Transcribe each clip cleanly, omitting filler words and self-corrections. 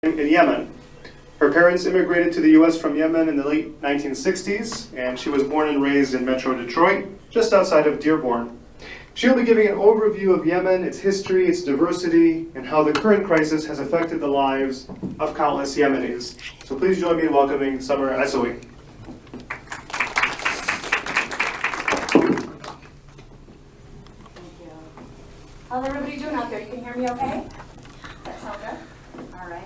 in Yemen. Her parents immigrated to the U.S. from Yemen in the late 1960s, and she was born and raised in Metro Detroit, just outside of Dearborn. She'll be giving an overview of Yemen, its history, its diversity, and how the current crisis has affected the lives of countless Yemenis. So please join me in welcoming Summer Issawi. How's everybody doing out there? You can hear me okay? That sound good? All right.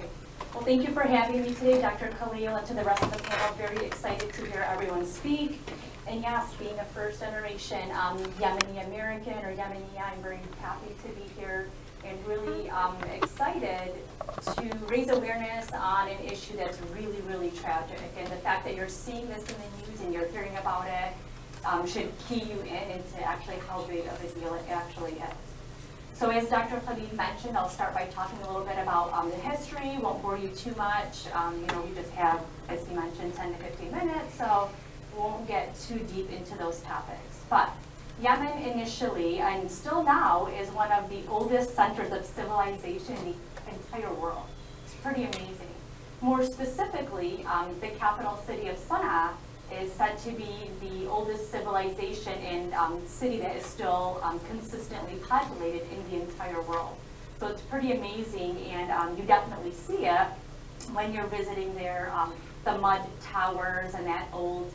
Well, thank you for having me today, Dr. Khalil, and to the rest of the panel. Very excited to hear everyone speak. And yes, being a first generation Yemeni-American or Yemeni, I'm very happy to be here and really excited to raise awareness on an issue that's really, really tragic. And the fact that you're seeing this in the news and you're hearing about it should key you in into actually how big of a deal it actually is. So as Dr. Khalid mentioned, I'll start by talking a little bit about the history. Won't bore you too much. We just have, as he mentioned, 10 to 15 minutes, so we won't get too deep into those topics. But Yemen initially, and still now, is one of the oldest centers of civilization in the entire world. It's pretty amazing. More specifically, the capital city of Sana'a is said to be the oldest civilization and city that is still consistently populated in the entire world. So it's pretty amazing, and you definitely see it when you're visiting there, the mud towers and that old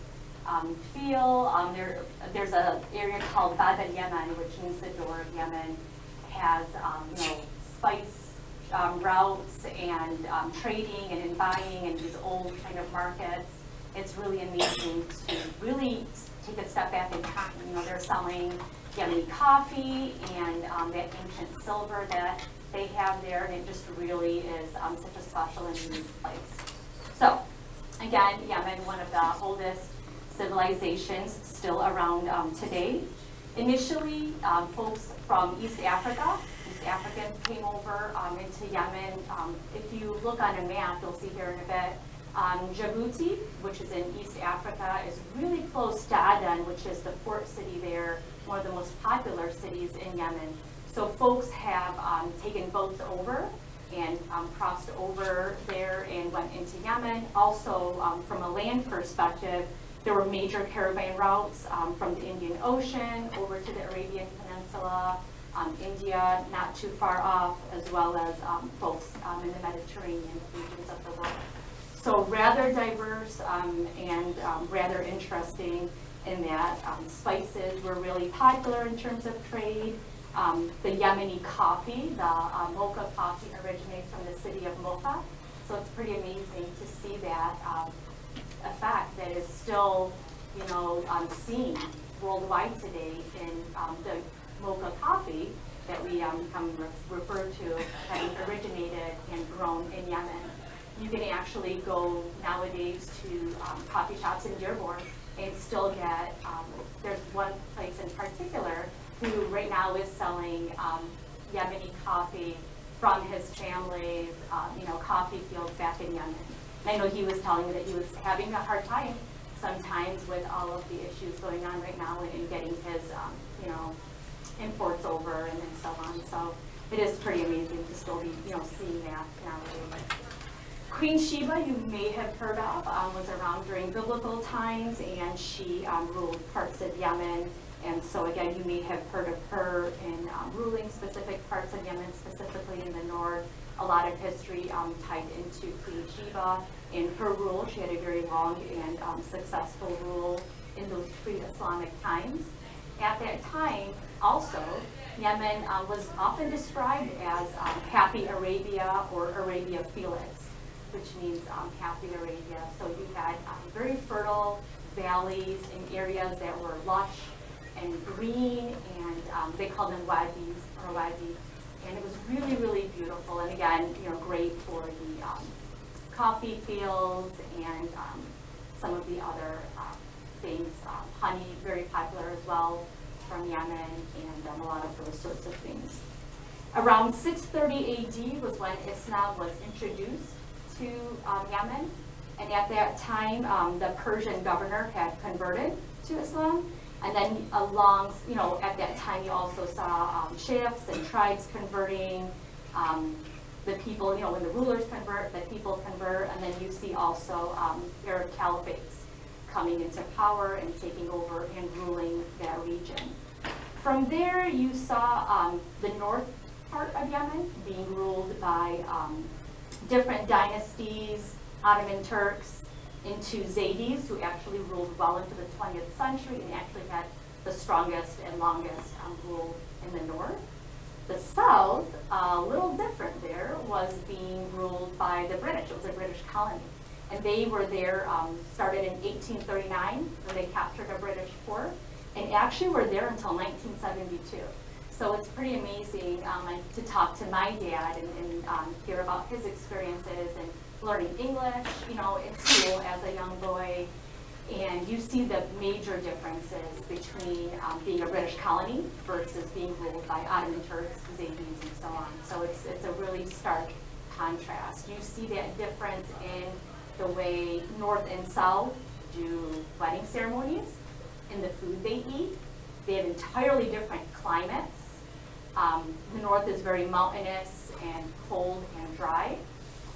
feel. There's an area called Bab al-Yemen, which means the door of Yemen, has spice routes and trading and buying and these old kind of markets. It's really amazing to really take a step back in time. They're selling Yemeni coffee and that ancient silver that they have there, and it just really is such a special and unique place. So, again, Yemen, one of the oldest civilizations still around today. Initially, folks from East Africans came over into Yemen. If you look on a map, you'll see here in a bit, Djibouti, which is in East Africa, is really close to Aden, which is the port city there, one of the most popular cities in Yemen. So folks have taken boats over and crossed over there and went into Yemen. Also, from a land perspective, there were major caravan routes from the Indian Ocean over to the Arabian Peninsula, India, not too far off, as well as folks in the Mediterranean regions of the world. So rather diverse and rather interesting in that spices were really popular in terms of trade. The Yemeni coffee, the mocha coffee, originates from the city of Mocha. So it's pretty amazing to see that effect that is still, seen worldwide today in the mocha coffee that we refer to having originated and grown in Yemen. You can actually go nowadays to coffee shops in Dearborn and still get, there's one place in particular who right now is selling Yemeni coffee from his family's coffee fields back in Yemen. And I know he was telling me that he was having a hard time sometimes with all of the issues going on right now in getting his imports over and so on. So it is pretty amazing to still be seeing that nowadays. Queen Sheba, you may have heard of, was around during biblical times, and she ruled parts of Yemen. And so again, you may have heard of her in ruling specific parts of Yemen, specifically in the north. A lot of history tied into Queen Sheba. In her rule, she had a very long and successful rule in those pre-Islamic times. At that time, also, Yemen was often described as Happy Arabia or Arabia Felix, which means happy Arabia. So you had very fertile valleys in areas that were lush and green, and they called them wadis or wadi. And it was really, really beautiful. And again, great for the coffee fields and some of the other things. Honey, very popular as well from Yemen, and a lot of those sorts of things. Around 630 AD was when Islam was introduced to Yemen, and at that time the Persian governor had converted to Islam, and then at that time you also saw sheikhs and tribes converting, the people, when the rulers convert, the people convert, and then you see also Arab caliphates coming into power and taking over and ruling that region. From there, you saw the north part of Yemen being ruled by different dynasties, Ottoman Turks, into Zaydis, who actually ruled well into the 20th century and actually had the strongest and longest rule in the north. The south, a little different there, was being ruled by the British. It was a British colony. And they were there, started in 1839 when they captured a British fort, and actually were there until 1972. So it's pretty amazing to talk to my dad and hear about his experiences and learning English, in school as a young boy. And you see the major differences between being a British colony versus being ruled by Ottoman Turks, Zaydis, and so on. So it's a really stark contrast. You see that difference in the way North and South do wedding ceremonies, in the food they eat. They have entirely different climates. The North is very mountainous and cold and dry,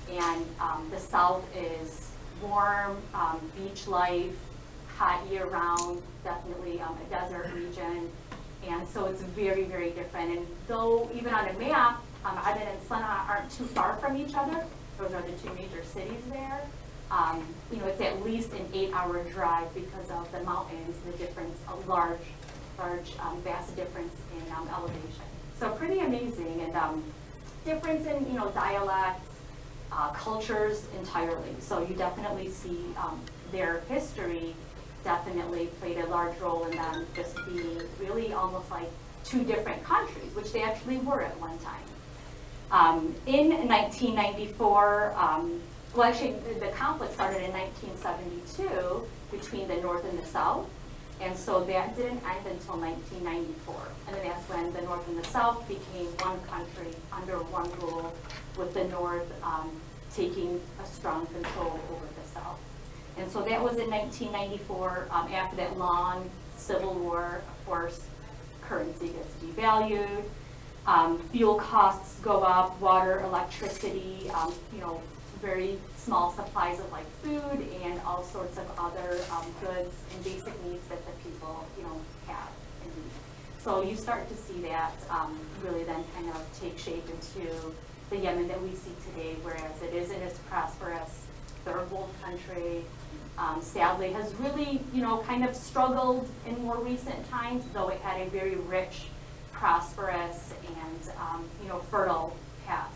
and the South is warm, beach life, hot year-round, definitely a desert region, and so it's very, very different. And though even on a map, Aden and Sana'a aren't too far from each other, those are the two major cities there, it's at least an 8-hour drive because of the mountains, the difference, a large, vast difference in elevation. So pretty amazing, and difference in, dialects, cultures entirely. So you definitely see their history definitely played a large role in them just being really almost like two different countries, which they actually were at one time. In 1994, well, actually, the conflict started in 1972 between the North and the South, and so that didn't end until 1994. And then that's when the North and the South became one country under one rule, with the North taking a strong control over the South. And so that was in 1994. After that long civil war, of course, currency gets devalued, fuel costs go up, water, electricity, very small supplies of like food and all sorts of other goods and basic needs that the people, have and need. So you start to see that really then kind of take shape into the Yemen that we see today, whereas it isn't as prosperous, third world country, sadly has really, kind of struggled in more recent times, though it had a very rich, prosperous, and, fertile past.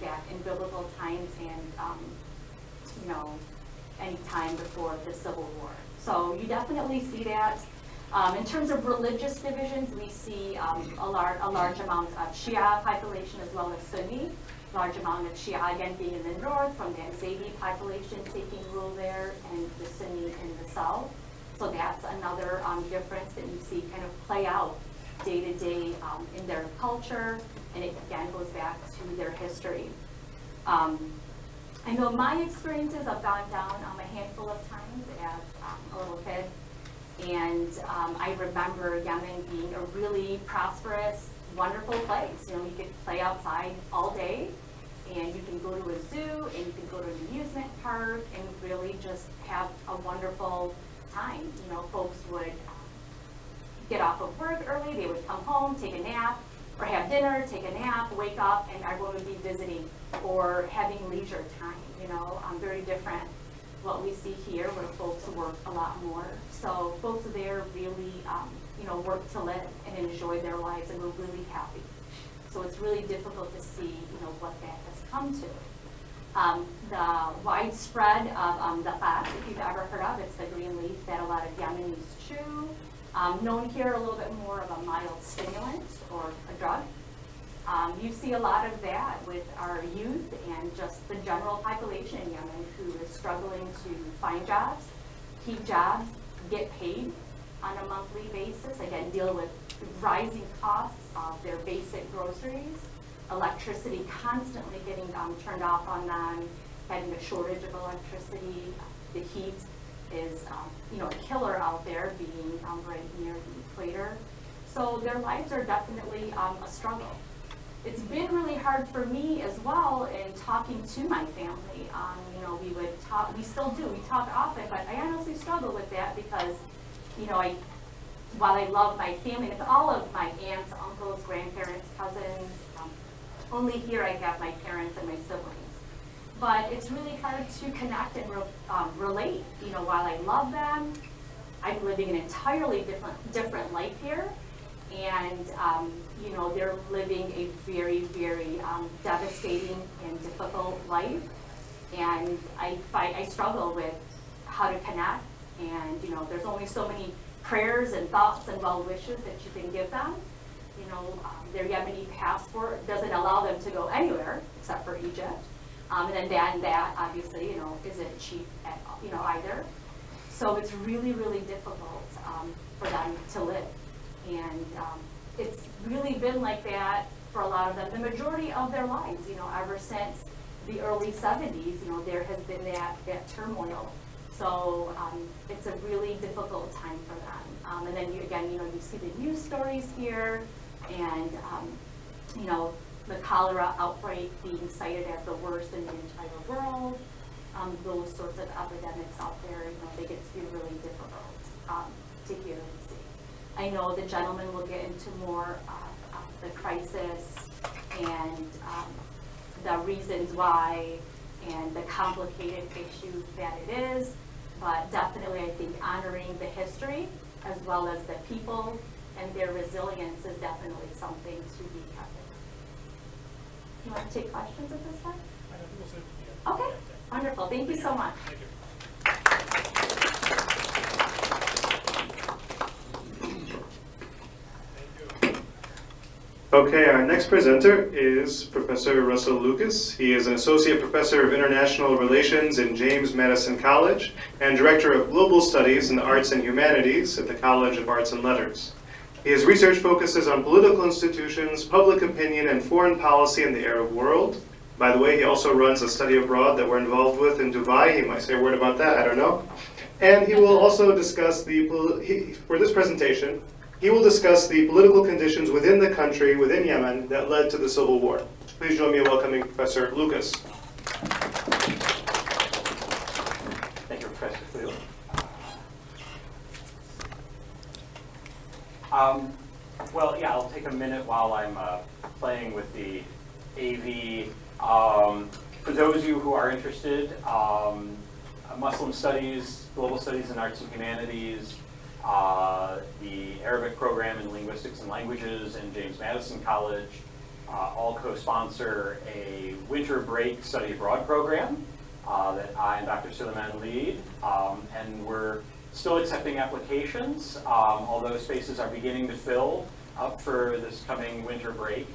Back in biblical times and, any time before the Civil War. So you definitely see that. In terms of religious divisions, we see a large amount of Shia population as well as Sunni. Large amount of Shia, again, being in the north, from the Zaydi population taking rule there, and the Sunni in the south. So that's another difference that you see kind of play out day to day in their culture, and it again goes back to their history. I know my experiences, I've gone down a handful of times as a little kid, and I remember Yemen being a really prosperous, wonderful place. You could play outside all day, and you can go to a zoo, and you can go to an amusement park, and really just have a wonderful time. Folks would get off of work early, they would come home, take a nap, or have dinner, take a nap, wake up, and everyone would be visiting or having leisure time. Very different what we see here, where folks work a lot more. So folks there really, work to live and enjoy their lives, and we're really happy. So it's really difficult to see, what that has come to. The widespread of the fat, if you've ever heard of, it's the green leaf that a lot of Yemenis chew. Known here a little bit more of a mild stimulant or a drug. You see a lot of that with our youth and just the general population in Yemen who is struggling to find jobs, keep jobs, get paid on a monthly basis, again, deal with rising costs of their basic groceries, electricity constantly getting turned off on them, having a shortage of electricity, the heat is a killer out there, being right near the equator. So their lives are definitely a struggle. it's been really hard for me as well in talking to my family. You know, we would talk, we still do, we talk often, but I honestly struggle with that because, you know, while I love my family, it's all of my aunts, uncles, grandparents, cousins. Only here I have my parents and my siblings. But it's really hard to connect and relate. You know, while I love them, I'm living an entirely different life here. And, you know, they're living a very, very devastating and difficult life. And I struggle with how to connect. And, you know, there's only so many prayers and thoughts and well wishes that you can give them. You know, their Yemeni passport doesn't allow them to go anywhere except for Egypt. And then that obviously, you know, isn't cheap at, you know, either. So it's really, really difficult for them to live. And it's really been like that for a lot of them, the majority of their lives, you know, ever since the early 70s, you know, there has been that turmoil. So it's a really difficult time for them. And then again, you know, you see the news stories here, and you know, the cholera outbreak being cited as the worst in the entire world. Those sorts of epidemics out there, you know, they get to be really difficult to hear and see. I know the gentleman will get into more the crisis and the reasons why and the complicated issue that it is, but definitely I think honoring the history as well as the people and their resilience is definitely something to be kept in. You want to take questions at this time? Okay, wonderful. Thank you so much. Thank you. Okay, our next presenter is Professor Russell Lucas. He is an Associate Professor of International Relations in James Madison College and Director of Global Studies in the Arts and Humanities at the College of Arts and Letters. His research focuses on political institutions, public opinion, and foreign policy in the Arab world. By the way, he also runs a study abroad that we're involved with in Dubai. He might say a word about that, I don't know. And he will also discuss for this presentation, he will discuss the political conditions within the country, within Yemen, that led to the civil war. Please join me in welcoming Professor Lucas. Thank you, Professor Cleo. Well, yeah, I'll take a minute while I'm playing with the AV. For those of you who are interested, Muslim Studies, Global Studies in Arts and Humanities, the Arabic program in Linguistics and Languages in James Madison College all co-sponsor a winter break study abroad program that I and Dr. Suleiman lead, and we're still accepting applications, although spaces are beginning to fill up for this coming winter break,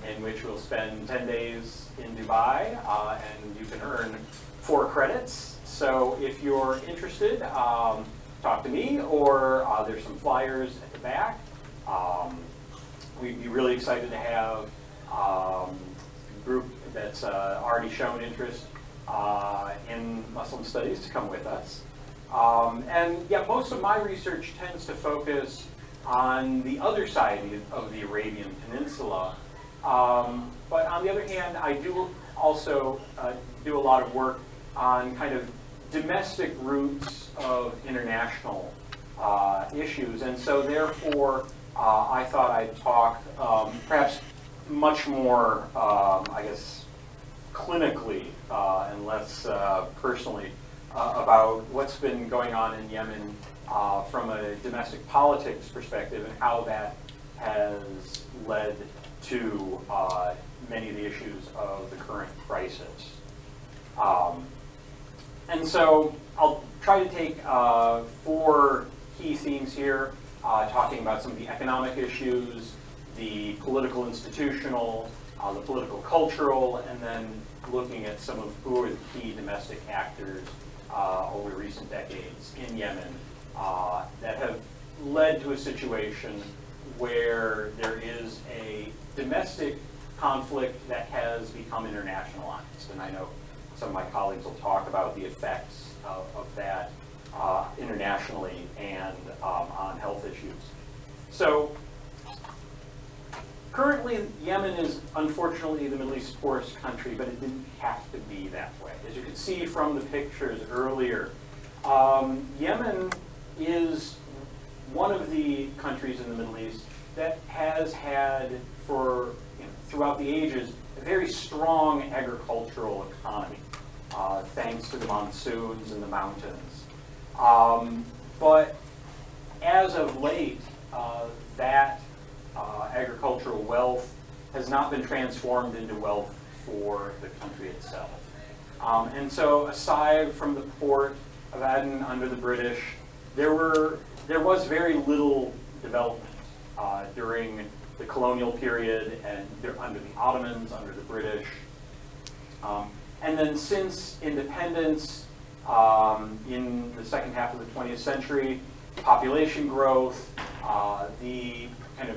in which we'll spend 10 days in Dubai, and you can earn 4 credits. So if you're interested, talk to me, or there's some flyers at the back. We'd be really excited to have a group that's already shown interest in Muslim studies to come with us. And yeah, most of my research tends to focus on the other side of the Arabian Peninsula. But on the other hand, I do also do a lot of work on kind of domestic roots of international issues. And so therefore, I thought I'd talk perhaps much more, I guess, clinically and less personally about what's been going on in Yemen from a domestic politics perspective and how that has led to many of the issues of the current crisis. And so I'll try to take 4 key themes here, talking about some of the economic issues, the political institutional, the political cultural, and then looking at some of who are the key domestic actors over recent decades in Yemen that have led to a situation where there is a domestic conflict that has become internationalized. And I know some of my colleagues will talk about the effects of that internationally and on health issues. So Currently, Yemen is unfortunately the Middle East's poorest country, but it didn't have to be that way. As you can see from the pictures earlier, Yemen is one of the countries in the Middle East that has had, for throughout the ages, a very strong agricultural economy, thanks to the monsoons and the mountains. But as of late, that agricultural wealth has not been transformed into wealth for the country itself. And so aside from the port of Aden under the British, there was very little development during the colonial period and under the Ottomans, under the British. And then since independence in the second half of the 20th century, population growth, the kind of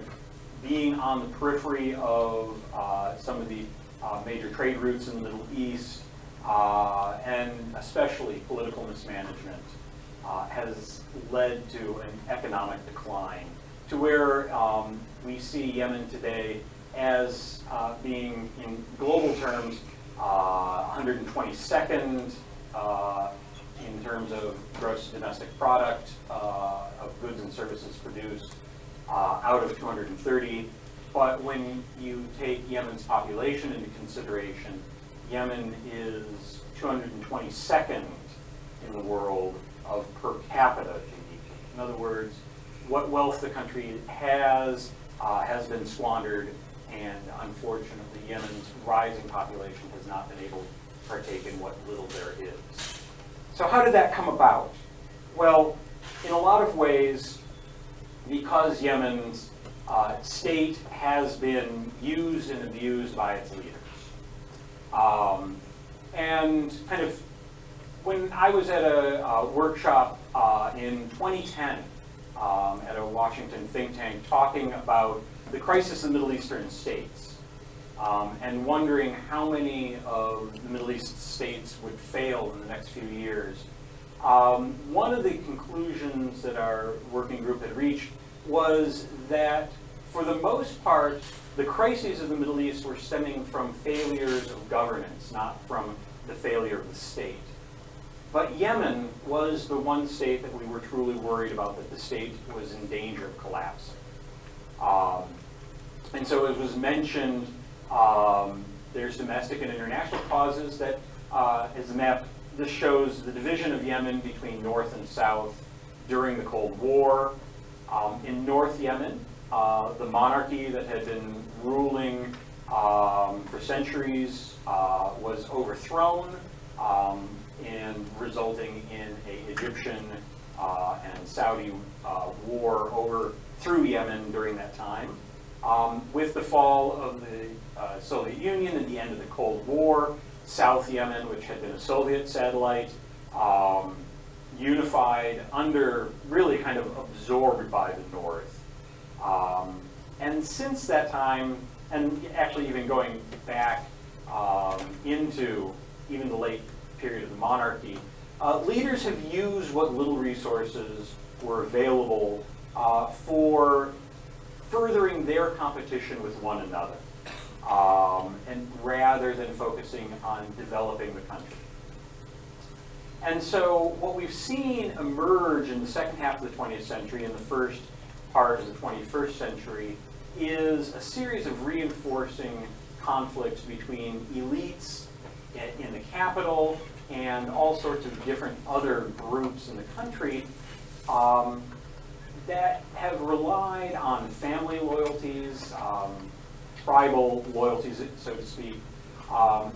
being on the periphery of some of the major trade routes in the Middle East, and especially political mismanagement, has led to an economic decline to where we see Yemen today as being, in global terms, 122nd in terms of gross domestic product of goods and services produced out of 230. But when you take Yemen's population into consideration, Yemen is 222nd in the world of per capita GDP. In other words, what wealth the country has been squandered, and unfortunately Yemen's rising population has not been able to partake in what little there is. So how did that come about? Well, in a lot of ways, because Yemen's state has been used and abused by its leaders. And kind of when I was at a workshop in 2010 at a Washington think tank talking about the crisis in the Middle Eastern states, and wondering how many of the Middle East states would fail in the next few years, one of the conclusions that our working group had reached was that for the most part, the crises of the Middle East were stemming from failures of governance, not from the failure of the state. But Yemen was the one state that we were truly worried about, that the state was in danger of collapsing. And so it was mentioned, there's domestic and international causes that, as the map, this shows the division of Yemen between north and south during the Cold War. In North Yemen, the monarchy that had been ruling for centuries was overthrown, and resulting in an Egyptian and Saudi war through Yemen during that time. With the fall of the Soviet Union and the end of the Cold War, South Yemen, which had been a Soviet satellite, unified under, really kind of absorbed by the North. And since that time, and actually even going back into even the late period of the monarchy, leaders have used what little resources were available for furthering their competition with one another, and rather than focusing on developing the country. And so what we've seen emerge in the second half of the 20th century and the first part of the 21st century is a series of reinforcing conflicts between elites in the capital and all sorts of different other groups in the country that have relied on family loyalties, tribal loyalties, so to speak,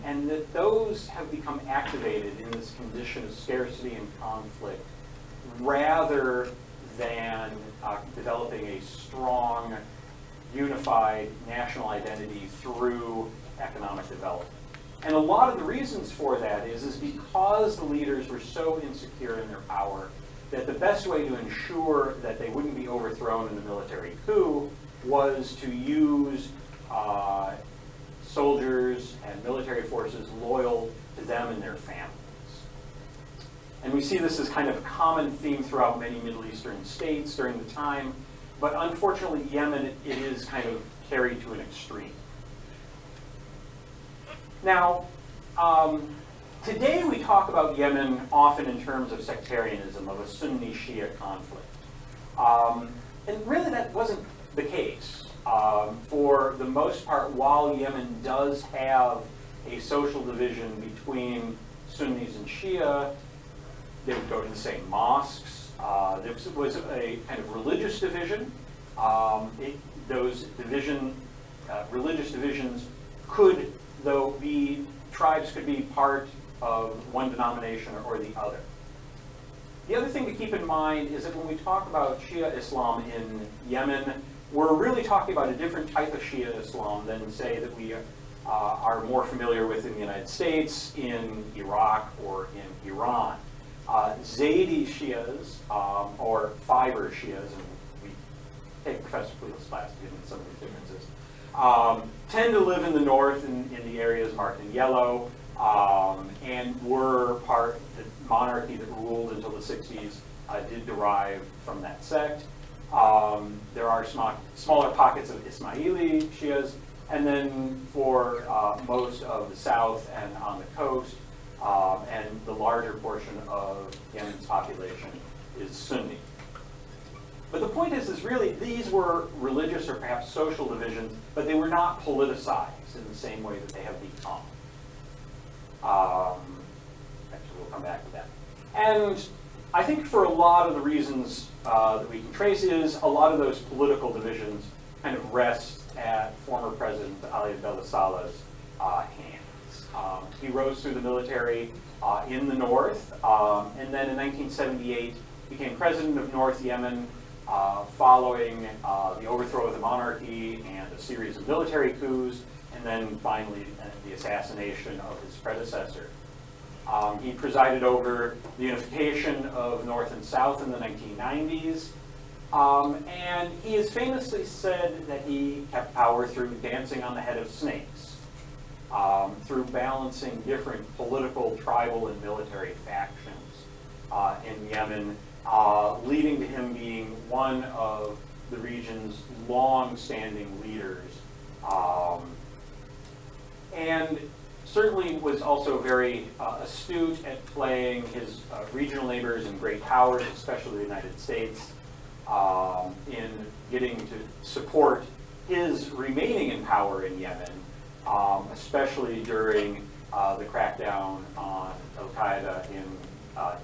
and that those have become activated in this condition of scarcity and conflict rather than developing a strong, unified national identity through economic development. And a lot of the reasons for that is because the leaders were so insecure in their power that the best way to ensure that they wouldn't be overthrown in a military coup was to use soldiers and military forces loyal to them and their families. And we see this as kind of a common theme throughout many Middle Eastern states during the time, but unfortunately Yemen, it is kind of carried to an extreme. Now, today we talk about Yemen often in terms of sectarianism, of a Sunni-Shia conflict. And really that wasn't the case. For the most part, while Yemen does have a social division between Sunnis and Shia, they would go to the same mosques. There was a kind of religious division. Those religious divisions could, though, tribes could be part of one denomination or the other. The other thing to keep in mind is that when we talk about Shia Islam in Yemen, we're really talking about a different type of Shia Islam than, say, that we are more familiar with in the United States, in Iraq, or in Iran. Zaydi Shias, or Fiber Shias, and we take Professor Cleo's class to get into some of these differences, tend to live in the north in the areas marked in yellow, and were the monarchy that ruled until the 60s did derive from that sect. There are smaller pockets of Ismaili Shias, and then for most of the south and on the coast, and the larger portion of Yemen's population is Sunni. But the point is really these were religious or perhaps social divisions, but they were not politicized in the same way that they have become. Actually, we'll come back to that. And I think for a lot of the reasons that we can trace is a lot of those political divisions kind of rest at former President Ali Abdullah Saleh's hands. He rose through the military in the north, and then in 1978 became president of North Yemen following the overthrow of the monarchy and a series of military coups, and then finally the assassination of his predecessor. He presided over the unification of North and South in the 1990s, and he has famously said that he kept power through dancing on the head of snakes, through balancing different political, tribal, and military factions in Yemen, leading to him being one of the region's long-standing leaders, and certainly was also very astute at playing his regional neighbors and great powers, especially the United States, in getting to support his remaining in power in Yemen, especially during the crackdown on Al-Qaeda in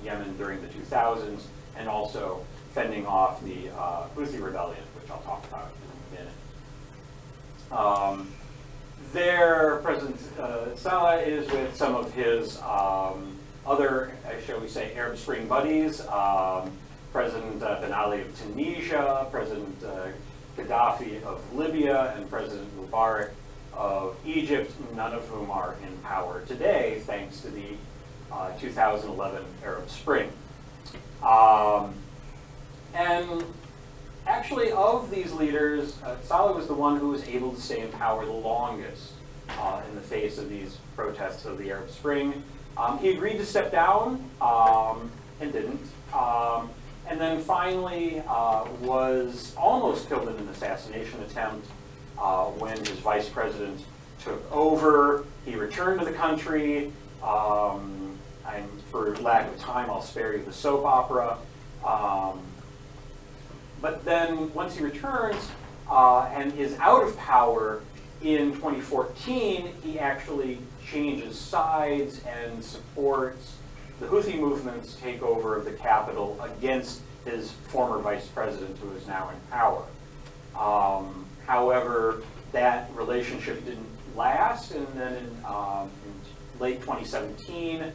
Yemen during the 2000s, and also fending off the Houthi rebellion, which I'll talk about in a minute. There, President Saleh is with some of his other, shall we say, Arab Spring buddies, President Ben Ali of Tunisia, President Gaddafi of Libya, and President Mubarak of Egypt, none of whom are in power today, thanks to the 2011 Arab Spring. And actually, of these leaders, Saleh was the one who was able to stay in power the longest in the face of these protests of the Arab Spring. He agreed to step down and didn't. And then finally was almost killed in an assassination attempt when his vice president took over. He returned to the country. For lack of time, I'll spare you the soap opera. But then once he returns and is out of power in 2014, he actually changes sides and supports the Houthi movement's takeover of the capital against his former vice president, who is now in power. However, that relationship didn't last, and then in late 2017,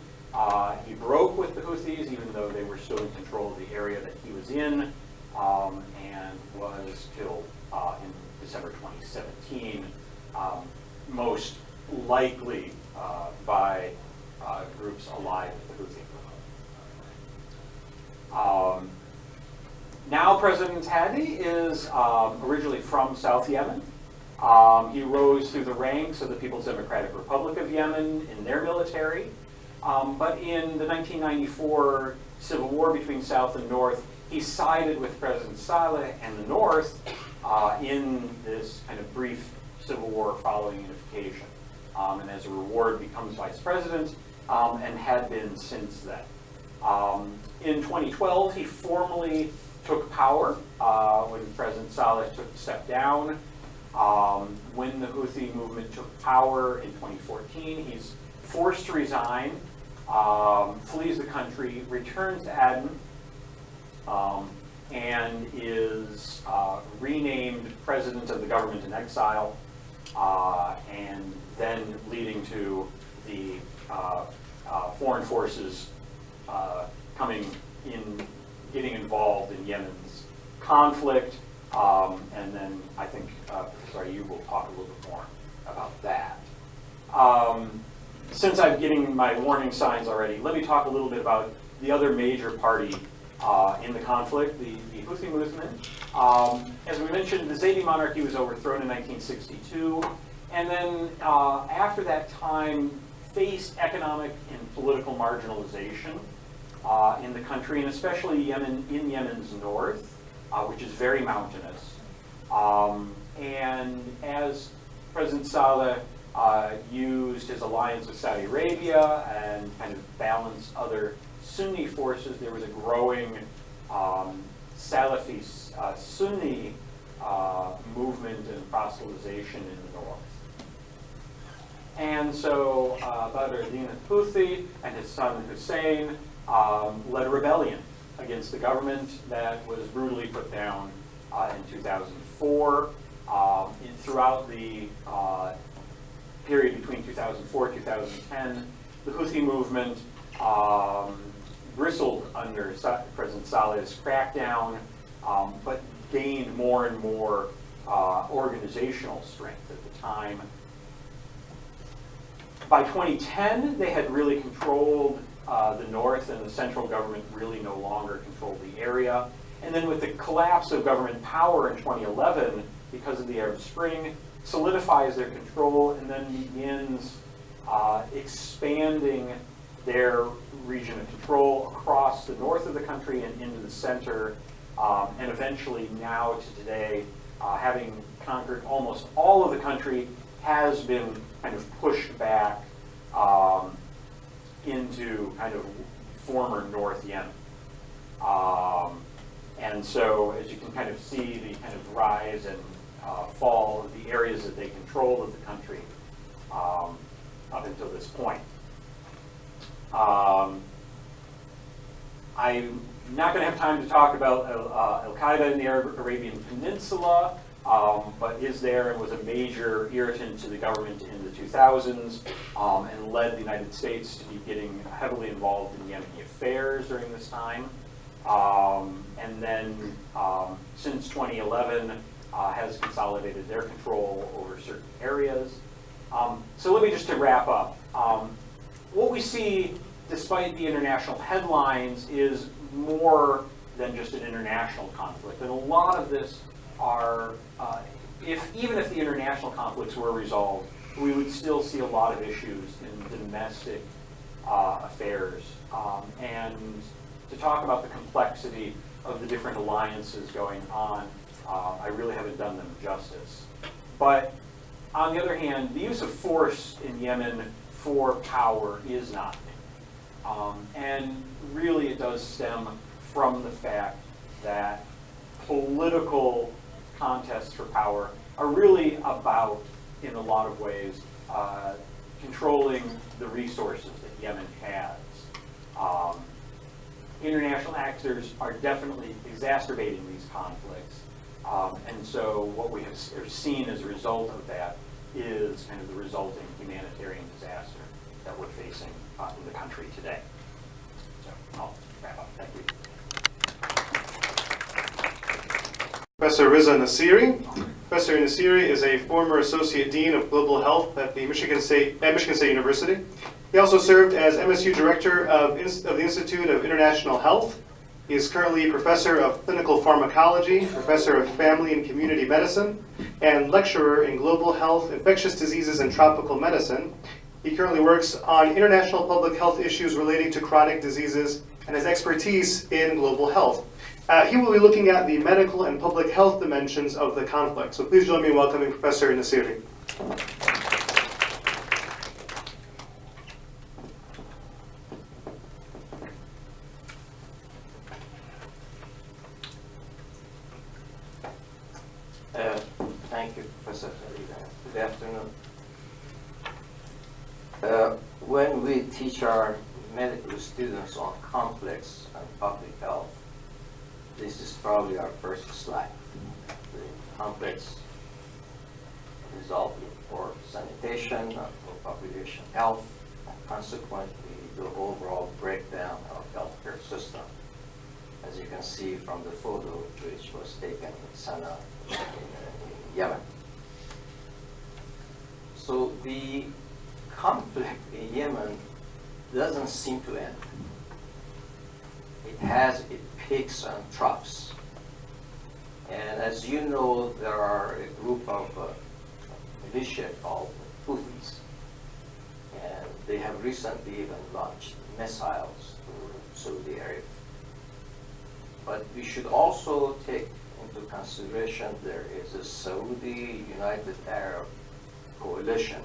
he broke with the Houthis, even though they were still in control of the area that he was in, and was killed in December 2017, most likely by groups allied with the Houthi. Now President Hadi is originally from South Yemen. He rose through the ranks of the People's Democratic Republic of Yemen in their military. But in the 1994 civil war between South and North, he sided with President Saleh and the North in this kind of brief civil war following unification, and as a reward becomes vice president, and had been since then. In 2012, he formally took power when President Saleh took a step down. When the Houthi movement took power in 2014, he's forced to resign, flees the country, returns to Aden, and is renamed president of the government in exile, and then leading to the foreign forces getting involved in Yemen's conflict, and then I think Professor Ayoob will talk a little bit more about that. Since I'm getting my warning signs already, let me talk a little bit about the other major party in the conflict, the Houthi movement. As we mentioned, the Zaydi monarchy was overthrown in 1962, and then after that time faced economic and political marginalization in the country, and especially in Yemen's north, which is very mountainous. And as President Saleh used his alliance with Saudi Arabia and kind of balanced other Sunni forces, there was a growing Salafi Sunni movement and proselytization in the north. And so Badr al-Din al-Houthi and his son Hussein led a rebellion against the government that was brutally put down in 2004. Throughout the period between 2004 and 2010, the Houthi movement bristled under President Saleh's crackdown, but gained more and more organizational strength at the time. By 2010, they had really controlled the north, and the central government really no longer controlled the area. And then with the collapse of government power in 2011, because of the Arab Spring, solidifies their control and then begins expanding their region of control across the north of the country and into the center, and eventually now to today, having conquered almost all of the country, has been kind of pushed back into kind of former North Yemen. And so as you can kind of see the kind of rise and fall of the areas that they control of the country up until this point. I'm not going to have time to talk about Al-Qaeda in the Arabian Peninsula, but is there and was a major irritant to the government in the 2000s, and led the United States to be getting heavily involved in Yemeni affairs during this time. And then since 2011 has consolidated their control over certain areas. So let me just to wrap up. What we see, despite the international headlines, is more than just an international conflict. And a lot of this are, even if the international conflicts were resolved, we would still see a lot of issues in domestic affairs. And to talk about the complexity of the different alliances going on, I really haven't done them justice. But on the other hand, the use of force in Yemen for power is not new. And really it does stem from the fact that political contests for power are really about, in a lot of ways, controlling the resources that Yemen has. International actors are definitely exacerbating these conflicts. And so what we have seen as a result of that is kind of the resulting humanitarian disaster that we're facing in the country today. So I'll wrap up. Thank you. Professor Reza Nassiri. Professor Nassiri is a former Associate Dean of Global Health at the Michigan State University. He also served as MSU Director of the Institute of International Health. He is currently Professor of Clinical Pharmacology, Professor of Family and Community Medicine, and Lecturer in Global Health, Infectious Diseases, and Tropical Medicine He currently works on international public health issues relating to chronic diseases and has expertise in global health. He will be looking at the medical and public health dimensions of the conflict. So please join me in welcoming Professor Nassiri. Thank you, Professor Reza. Good afternoon. When we teach our medical students on conflicts and public health, this is probably our first slide. The conflicts result in poor sanitation, poor population health, and consequently the overall breakdown of healthcare system, as you can see from the photo which was taken in Sana'a in Yemen. So the conflict in Yemen doesn't seem to end. It has its peaks and troughs. And as you know, there are a group of militia called Houthis, and they have recently even launched missiles to Saudi Arabia. But we should also take into consideration there is a Saudi United Arab coalition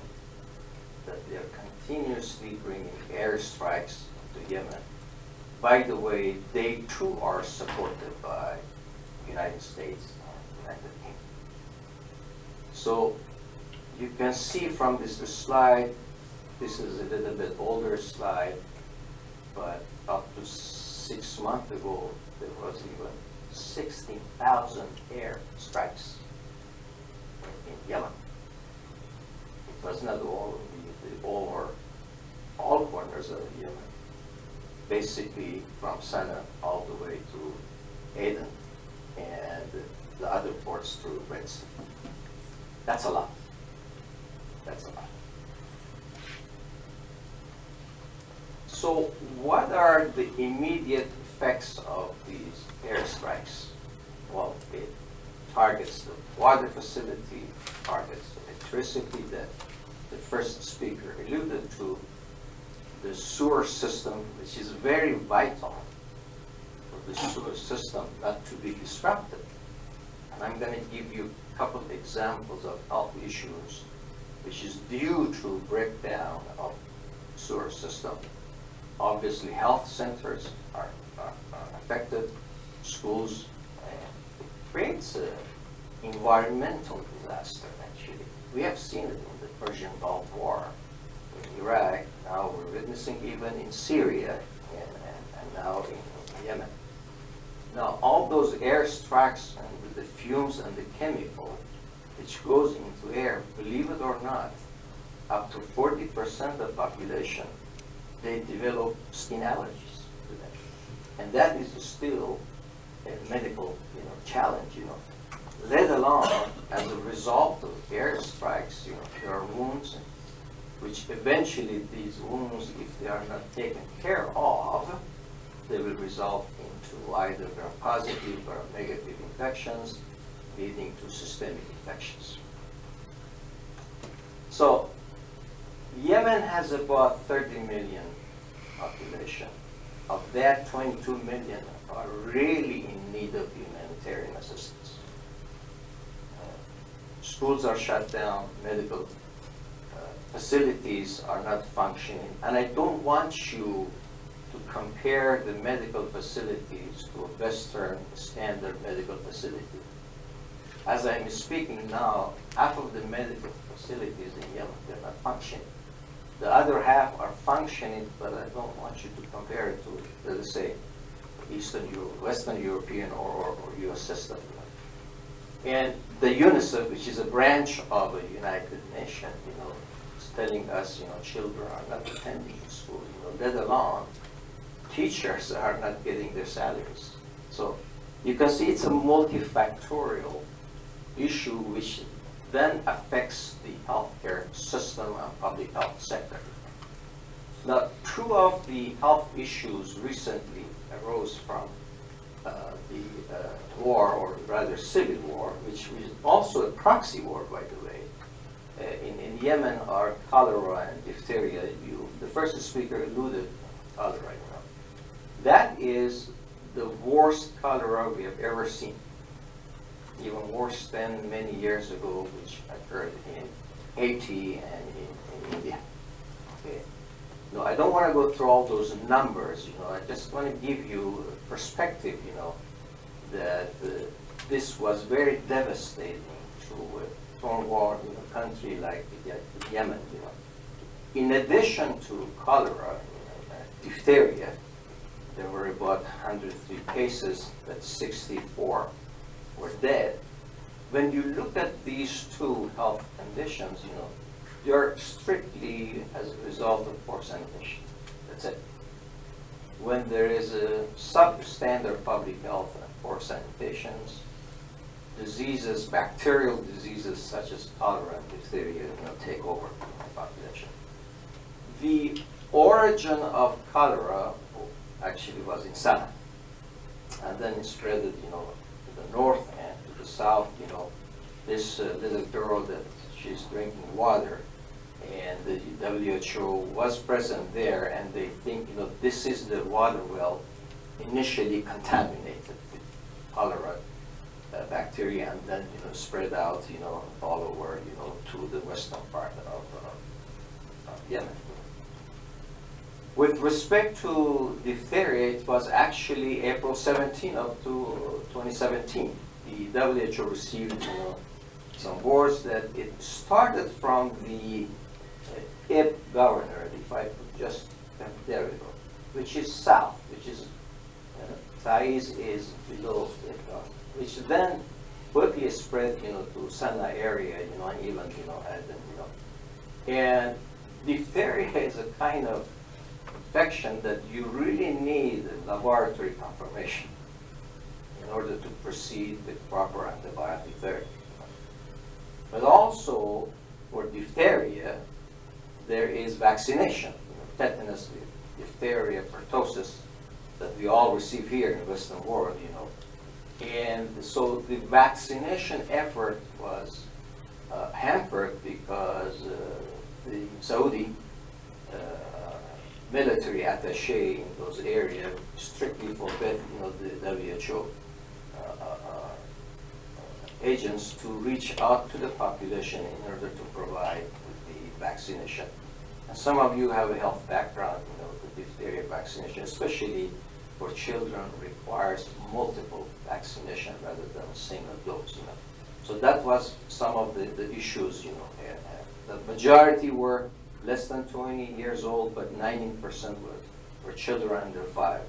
that they are continuously bringing airstrikes to Yemen. By the way, they too are supported by United States and United Kingdom. So you can see from this slide, this is a little bit older slide, but up to 6 months ago, there was even 16,000 air strikes in Yemen. It was not all over all corners of Yemen, basically from Sana'a all the way to Aden and the other ports through Red Sea. That's a lot. That's a lot. So what are the immediate effects of these airstrikes? Well, it targets the water facility, targets the electricity that the first speaker alluded to, the sewer system, which is very vital for the sewer system not to be disrupted. And I'm going to give you a couple of examples of health issues which is due to breakdown of sewer system. Obviously, health centers are affected, schools, and it creates an environmental disaster, actually. We have seen it in the Persian Gulf War, in Iraq, now we're witnessing even in Syria, and now in Yemen. Now, all those airstrikes and the fumes and the chemical which goes into air, believe it or not, up to 40% of the population, they develop skin allergies to them. And that is still a medical challenge, let alone as a result of airstrikes, there are wounds which eventually these wounds, if they are not taken care of, they will result into either gram-positive or negative infections, leading to systemic infections. So Yemen has about 30 million population. Of that, 22 million are really in need of humanitarian assistance. Schools are shut down, medical facilities are not functioning, and I don't want you to compare the medical facilities to a Western standard medical facility. As I'm speaking now, half of the medical facilities in Yemen, they're not functioning. The other half are functioning, but I don't want you to compare it to, let's say, Western European or US system. And the UNICEF, which is a branch of the United Nations, is telling us, children are not attending school, let alone teachers are not getting their salaries. So you can see it's a multifactorial issue which then affects the healthcare system and public health sector. Now, two of the health issues recently arose from the war, or rather civil war, which was also a proxy war, by the way, in Yemen are cholera and diphtheria. The first speaker alluded to cholera. You know. That is the worst cholera we have ever seen, even worse than many years ago, which occurred in Haiti and in India. Okay. No, I don't want to go through all those numbers. You know, I just want to give you a perspective. You know, that this was very devastating to a foreign war in a country like Yemen. You know, in addition to cholera, diphtheria, there were about 103 cases, but 64 were dead. When you look at these two health conditions, you know, they're strictly as a result of poor sanitation. That's it. When there is a substandard public health and poor sanitations, diseases, bacterial diseases such as cholera and diphtheria, you know, take over the population. The origin of cholera actually was in Sana, and then it spread, you know, to the north and to the south. You know, this little girl that she's drinking water, and the WHO was present there, and they think, you know, this is the water well initially contaminated with cholera bacteria, and then, you know, spread out, you know, all over, you know, to the western part of Yemen. With respect to diphtheria, it was actually April 17 of 2017. The WHO received, you know, some words that it started from the Ayoob governor, if I could just, there we go, which is south, which is, Taiz is below Ayoob governor, which then quickly spread, you know, to Sana area, you know, and even, you know, Aden, you know. And diphtheria is a kind of infection that you really need laboratory confirmation in order to proceed with proper antibiotic therapy. But also, for diphtheria, there is vaccination, you know, tetanus, diphtheria, pertussis, that we all receive here in the Western world, you know. And so the vaccination effort was hampered because the Saudi military attaché in those areas strictly forbid, you know, the WHO agents to reach out to the population in order to provide the vaccination. And some of you have a health background, you know, the diphtheria vaccination, especially for children, requires multiple vaccination rather than a single dose, you know. So that was some of the issues, you know. The majority were less than 20 years old, but 19% were children under 5.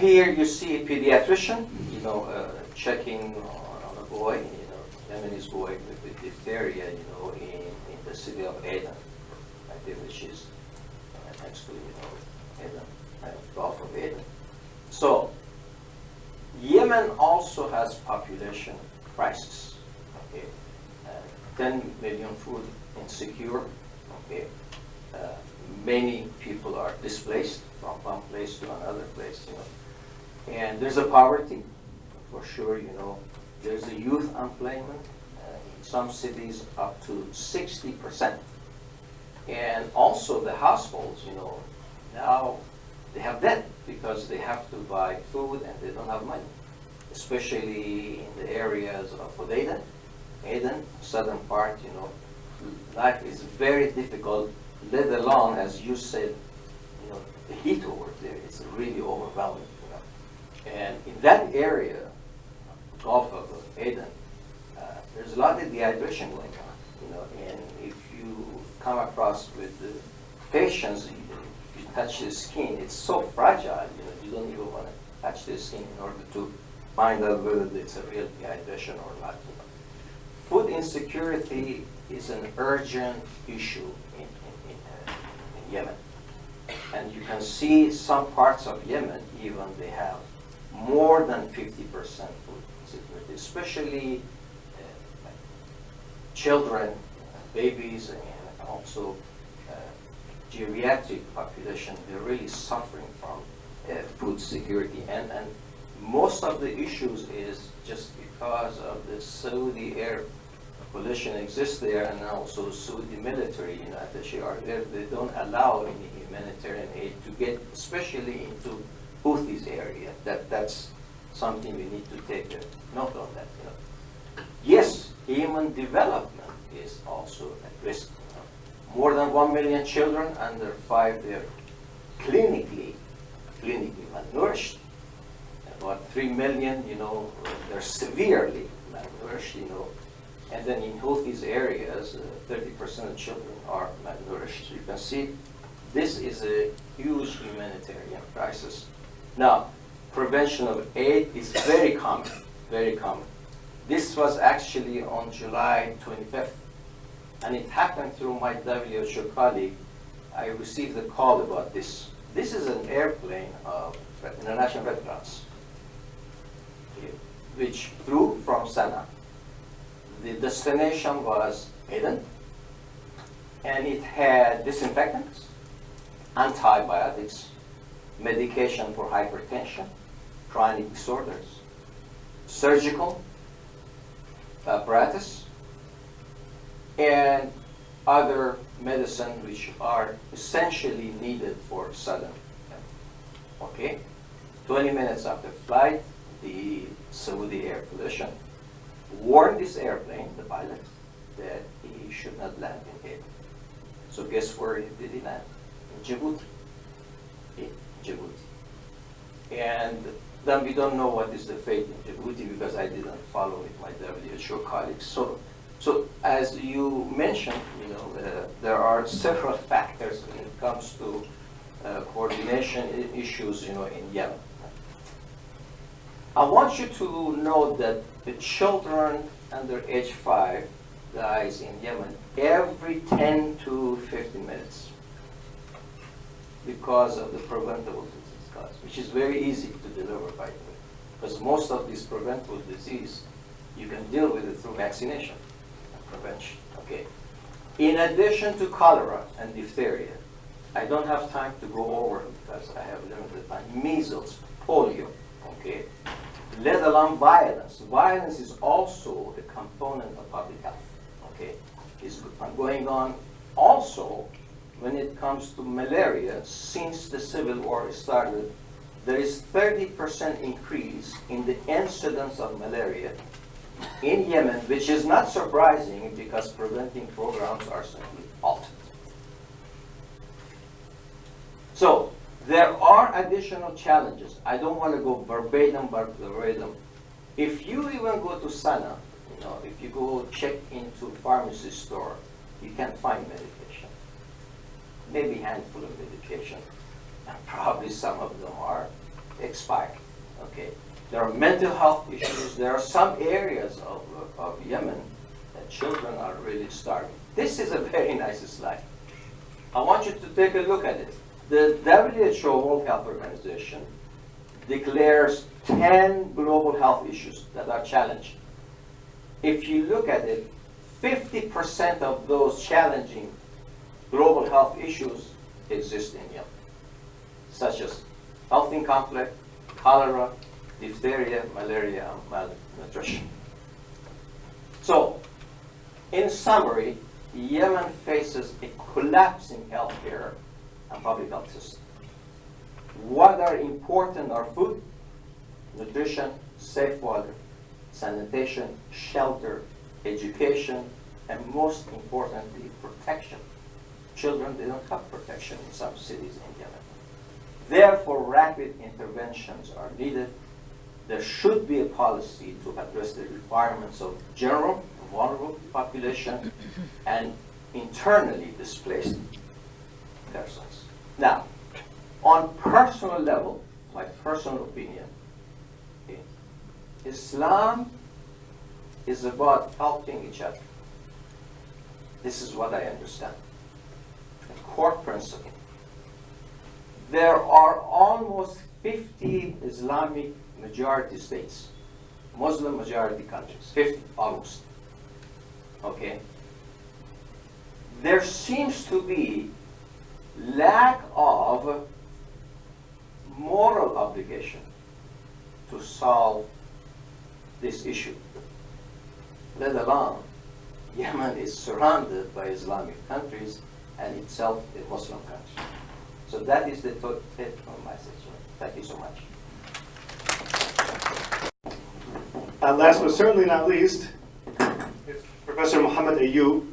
Here you see a pediatrician, you know, checking on a boy, you know, Yemeni's boy with diphtheria, you know, in the city of Aden, I think, which is next to, you know, Aden, Gulf of Aden. So Yemen also has population crisis. Okay, 10 million food insecure. Okay, many people are displaced from one place to another place. You know, and there's a poverty, for sure. You know, there's a youth unemployment in some cities up to 60%. And also the households, you know, now they have debt because they have to buy food and they don't have money, especially in the areas of Aden, southern part, you know, life is very difficult, let alone, as you said, you know, the heat over there is really overwhelming, you know. And in that area, Gulf of Aden, there's a lot of dehydration going on, you know, and if you come across with the patients, if you touch the skin, it's so fragile, you know, you don't even want to touch the skin in order to find out whether it's a real dehydration or not. You know. Food insecurity is an urgent issue in Yemen. And you can see some parts of Yemen, even they have more than 50% food insecurity, especially children, babies, and also geriatric population. They're really suffering from food security. And most of the issues is just because of the Saudi air coalition exists there, and also Saudi military, attaché are there. They don't allow any humanitarian aid to get, especially into Houthis area. That's something we need to take a note on that. Yes, human development is also at risk. More than 1 million children under 5, they're clinically malnourished. About 3 million, they're severely malnourished, And then in Houthis areas, 30% of children are malnourished. You can see this is a huge humanitarian crisis. Now, prevention of AIDS is very common, very common. This was actually on July 25th, and it happened through my WHO colleague. I received a call about this. This is an airplane of International Red Cross, which flew from Sana'a. The destination was Aden, and it had disinfectants, antibiotics, medication for hypertension, chronic disorders, surgical apparatus, and other medicine which are essentially needed for sudden. Okay? 20 minutes after flight, the Saudi air coalition warned this airplane, the pilot, that he should not land in Aden. So guess where did he land? In Djibouti. In Djibouti. And then we don't know what is the fate in Djibouti because I didn't follow with my WHO colleagues. So as you mentioned, there are several factors when it comes to coordination issues, in Yemen. I want you to know that the children under age 5 dies in Yemen every 10 to 15 minutes because of the preventable disease cause, which is very easy to deliver, by the way, because most of these preventable disease, you can deal with it through vaccination and prevention, okay? In addition to cholera and diphtheria, I don't have time to go over because I have limited time, measles, polio, okay? Let alone violence. Violence is also a component of public health, okay? It's going on also when it comes to malaria. Since the civil war started, there is 30% increase in the incidence of malaria in Yemen, which is not surprising because preventing programs are simply halted. So there are additional challenges. I don't want to go verbatim. If you even go to Sana'a, if you go check into pharmacy store, you can find medication. Maybe a handful of medication. And probably some of them are expired. Okay. There are mental health issues. There are some areas of Yemen that children are really starving. This is a very nice slide. I want you to take a look at it. The WHO, World Health Organization, declares 10 global health issues that are challenging. If you look at it, 50% of those challenging global health issues exist in Yemen, such as health in conflict, cholera, diphtheria, malaria, and malnutrition. So, in summary, Yemen faces a collapsing healthcare and public health system. What are important are food, nutrition, safe water, sanitation, shelter, education, and most importantly, protection. Children, they don't have protection in some cities in Yemen. Therefore, rapid interventions are needed. There should be a policy to address the requirements of general vulnerable population and internally displaced persons. Now, on personal level, my personal opinion, Islam is about helping each other. This is what I understand. A core principle. There are almost 50 Islamic majority states, Muslim majority countries, 50 almost. Okay? There seems to be lack of moral obligation to solve this issue, let alone Yemen is surrounded by Islamic countries and itself a Muslim country. So that is the take-home message. Thank you so much. Last but certainly not least, is Professor Mohammed Ayoob.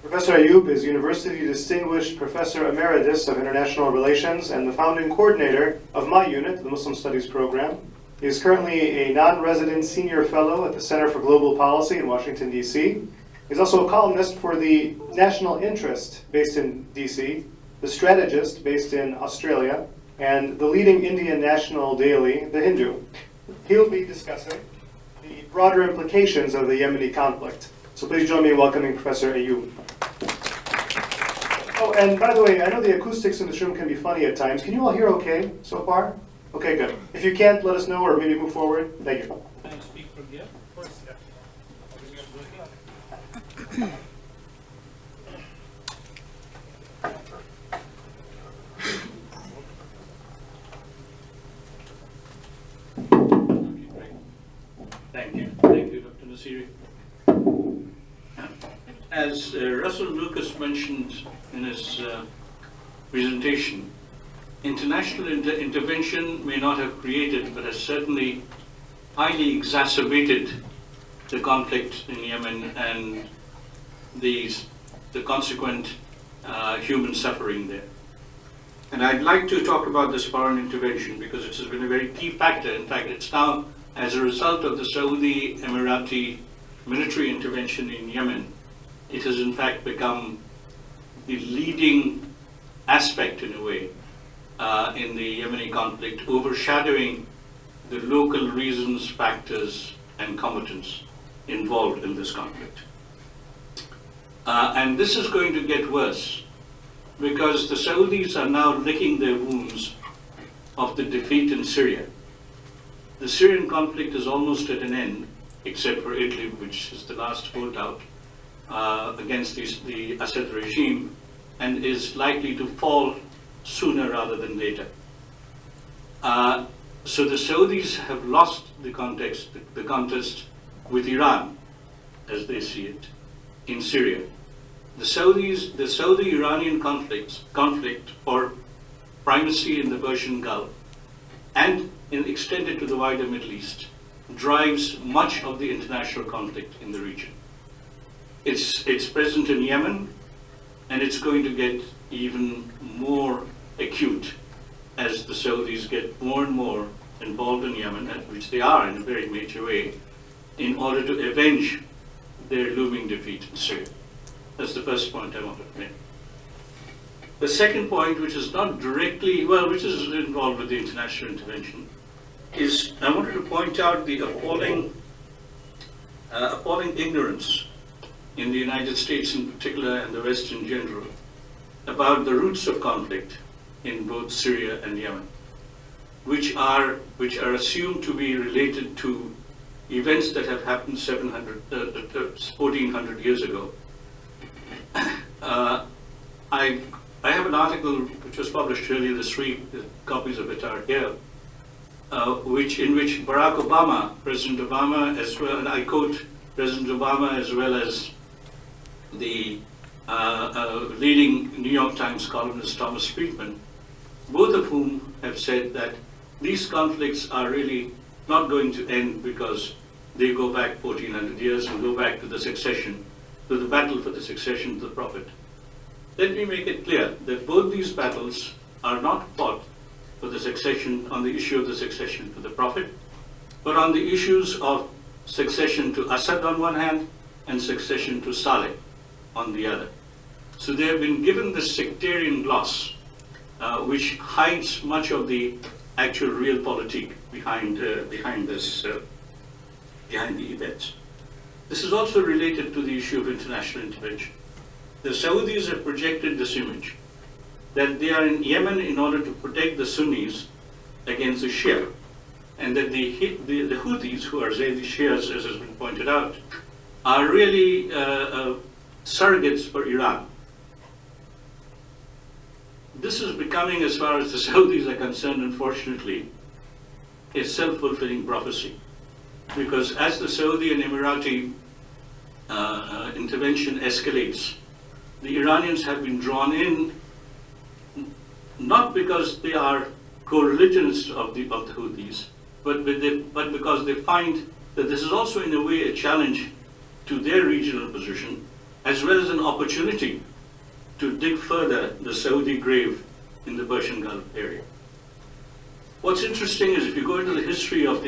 Professor Ayoob is University Distinguished Professor Emeritus of International Relations and the founding coordinator of my unit, the Muslim Studies program. He is currently a non-resident senior fellow at the Center for Global Policy in Washington, D.C. He's also a columnist for the National Interest based in D.C., the Strategist based in Australia, and the leading Indian national daily, The Hindu. He'll be discussing the broader implications of the Yemeni conflict. So please join me in welcoming Professor Ayoob. Oh, and by the way, I know the acoustics in this room can be funny at times. Can you all hear okay so far? Okay, good. If you can't, let us know or maybe move forward. Thank you. Can I speak from here? Of course, yeah. Thank you. Thank you, Dr. Nassiri. As Russell Lucas mentioned in his presentation, international intervention may not have created, but has certainly highly exacerbated the conflict in Yemen and the consequent human suffering there. And I'd like to talk about this foreign intervention because it has been a very key factor. In fact, it's now, as a result of the Saudi Emirati military intervention in Yemen, it has in fact become the leading aspect in a way in the Yemeni conflict, overshadowing the local reasons, factors, and combatants involved in this conflict. And this is going to get worse because the Saudis are now licking their wounds of the defeat in Syria. The Syrian conflict is almost at an end, except for Italy, which is the last holdout against the Assad regime, and is likely to fall sooner rather than later. So the Saudis have lost the contest with Iran, as they see it, in Syria. The Saudi-Iranian conflict for primacy in the Persian Gulf and extended to the wider Middle East drives much of the international conflict in the region. It's present in Yemen, and it's going to get even more acute as the Saudis get more and more involved in Yemen, which they are in a very major way, in order to avenge their looming defeat in Syria. That's the first point I wanted to make. The second point, which is not directly, which is involved with the international intervention, is I wanted to point out the appalling ignorance in the United States in particular and the West in general about the roots of conflict in both Syria and Yemen, which are assumed to be related to events that have happened 1400 years ago. I have an article which was published earlier this week, copies of it are here, in which Barack Obama, President Obama, as well, and I quote President Obama as well as the leading New York Times columnist Thomas Friedman, both of whom have said that these conflicts are really not going to end because they go back 1400 years and go back to the succession, to the battle for the succession to the Prophet. Let me make it clear that both these battles are not fought for the succession, on the issue of the succession to the Prophet, but on the issues of succession to Assad on one hand and succession to Saleh on the other. So they have been given this sectarian gloss, which hides much of the actual realpolitik behind the events. This is also related to the issue of international intervention. The Saudis have projected this image that they are in Yemen in order to protect the Sunnis against the Shia, and that the Houthis, who are Zaydi Shias, as has been pointed out, are really surrogates for Iran. This is becoming, as far as the Saudis are concerned, unfortunately, a self-fulfilling prophecy. Because as the Saudi and Emirati intervention escalates, the Iranians have been drawn in, not because they are co-religionists of the Houthis, but because they find that this is also in a way a challenge to their regional position, as well as an opportunity to dig further the Saudi grave in the Persian Gulf area. What's interesting is if you go into the history of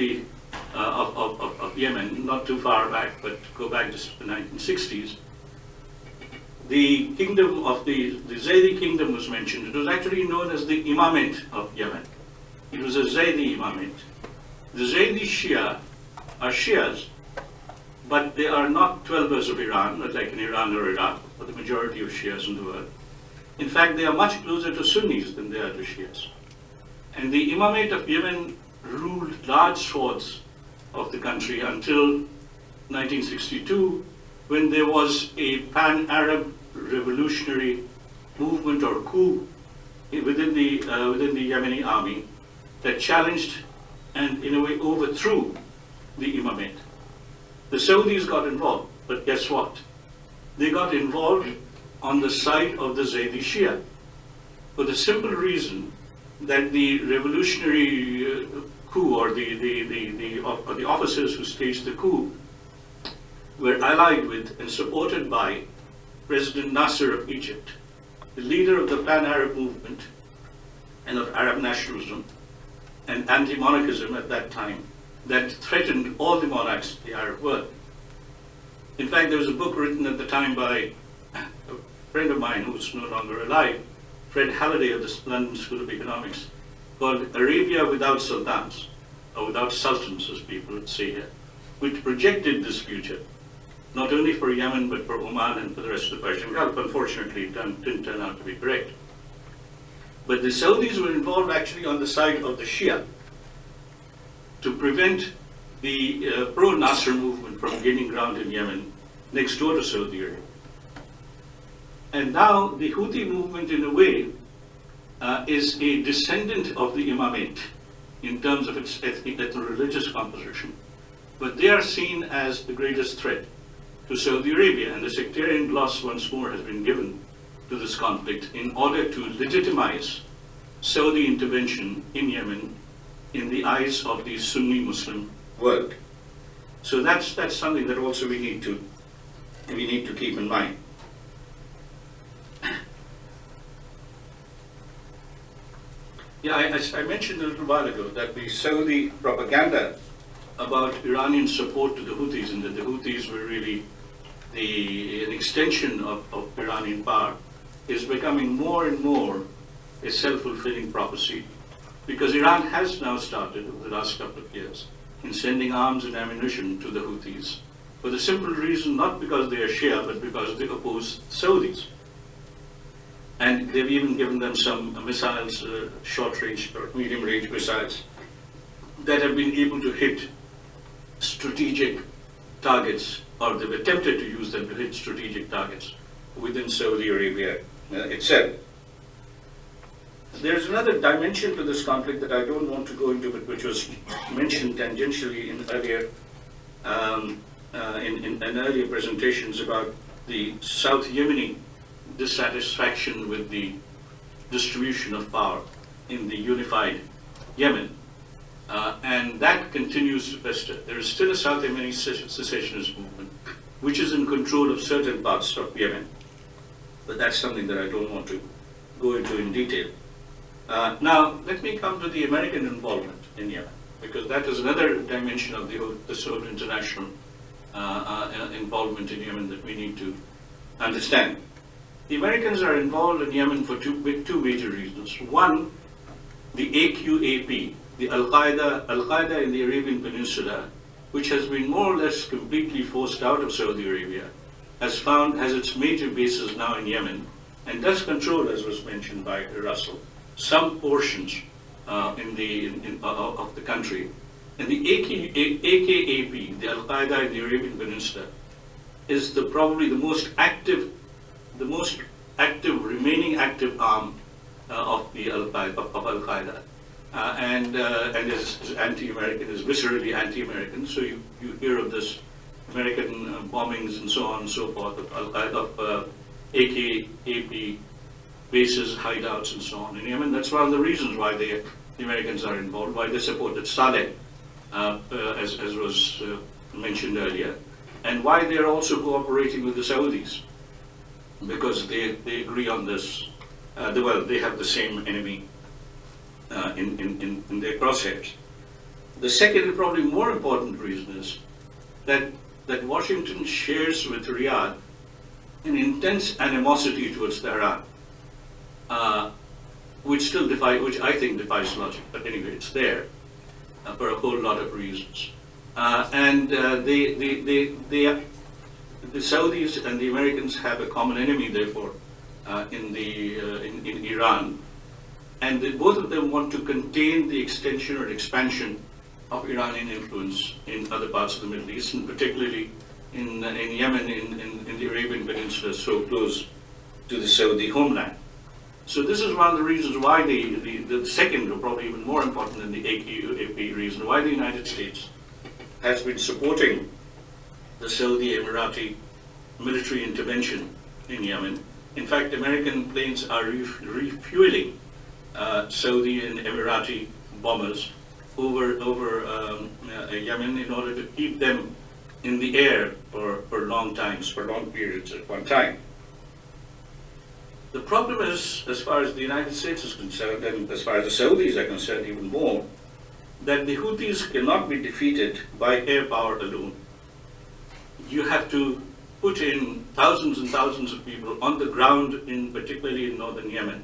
Yemen, not too far back, but go back to the 1960s, the kingdom of the Zaydi kingdom was mentioned. It was actually known as the Imamate of Yemen. It was a Zaydi Imamate. The Zaydi Shia are Shias, but they are not Twelvers of Iran, not like in Iran or Iraq, or the majority of Shias in the world. In fact, they are much closer to Sunnis than they are to Shias. And the Imamate of Yemen ruled large swaths of the country until 1962, when there was a pan-Arab revolutionary movement or coup within the Yemeni army that challenged and in a way overthrew the Imamate. The Saudis got involved, but guess what? They got involved on the side of the Zaydi Shia for the simple reason that the revolutionary coup, or the officers who staged the coup, were allied with and supported by President Nassir of Egypt, the leader of the pan-Arab movement and of Arab nationalism and anti-monarchism at that time that threatened all the monarchs of the Arab world. In fact, there was a book written at the time by a friend of mine who's no longer alive, Fred Halliday of the London School of Economics, called Arabia Without Sultans, or Without Sultans, as people would say here, which projected this future, not only for Yemen, but for Oman and for the rest of the Persian Gulf. Unfortunately, it didn't turn out to be correct. But the Saudis were involved actually on the side of the Shia to prevent the pro-Nasser movement from gaining ground in Yemen, next door to Saudi Arabia. And now the Houthi movement, in a way, is a descendant of the Imamate in terms of its ethno-religious composition. But they are seen as the greatest threat to Saudi Arabia, and the sectarian gloss once more has been given to this conflict in order to legitimize Saudi intervention in Yemen in the eyes of the Sunni Muslim world. So that's something that also we need to keep in mind. Yeah, I mentioned a little while ago that the Saudi propaganda about Iranian support to the Houthis, and that the Houthis were really an extension of Iranian power, is becoming more and more a self-fulfilling prophecy, because Iran has now started over the last couple of years in sending arms and ammunition to the Houthis for the simple reason, not because they are Shia, but because they oppose Saudis. And they've even given them some missiles, short-range or medium-range missiles, that have been able to hit strategic targets, or they've attempted to use them to hit strategic targets within Saudi Arabia itself. There's another dimension to this conflict that I don't want to go into, but which was mentioned tangentially in earlier presentations about the South Yemeni dissatisfaction with the distribution of power in the unified Yemen. And that continues to fester. There is still a South Yemeni secessionist movement, which is in control of certain parts of Yemen. But that's something that I don't want to go into in detail. Now, let me come to the American involvement in Yemen, because that is another dimension of this whole international involvement in Yemen that we need to understand. The Americans are involved in Yemen for two major reasons. One, the AQAP, the Al-Qaeda in the Arabian Peninsula, which has been more or less completely forced out of Saudi Arabia, has its major bases now in Yemen, and does control, as was mentioned by Russell, some portions of the country. And the AKAP, the Al-Qaeda in the Arabian Peninsula, is probably the most active remaining active arm of Al-Qaeda, and is anti-American, is viscerally anti-American. So you hear of this American bombings and so on and so forth of AK-AP bases, hideouts, and so on in Yemen. That's one of the reasons why the Americans are involved, why they supported Saleh, as was mentioned earlier, and why they are also cooperating with the Saudis, because they agree on this. They have the same enemy in their crosshairs. The second and probably more important reason is that Washington shares with Riyadh an intense animosity towards Tehran, which I think defies logic. But anyway, it's there for a whole lot of reasons. The Saudis and the Americans have a common enemy, therefore, in Iran, and both of them want to contain the extension or expansion of Iranian influence in other parts of the Middle East, and particularly in Yemen, in the Arabian Peninsula, so close to the Saudi homeland. So this is one of the reasons why the second, or probably even more important than the AK reason, why the United States has been supporting the Saudi Emirati military intervention in Yemen. In fact, American planes are refueling Saudi and Emirati bombers over Yemen in order to keep them in the air for long periods at one time. The problem is, as far as the United States is concerned, and as far as the Saudis are concerned even more, that the Houthis cannot be defeated by air power alone. You have to put in thousands and thousands of people on the ground, particularly in northern Yemen,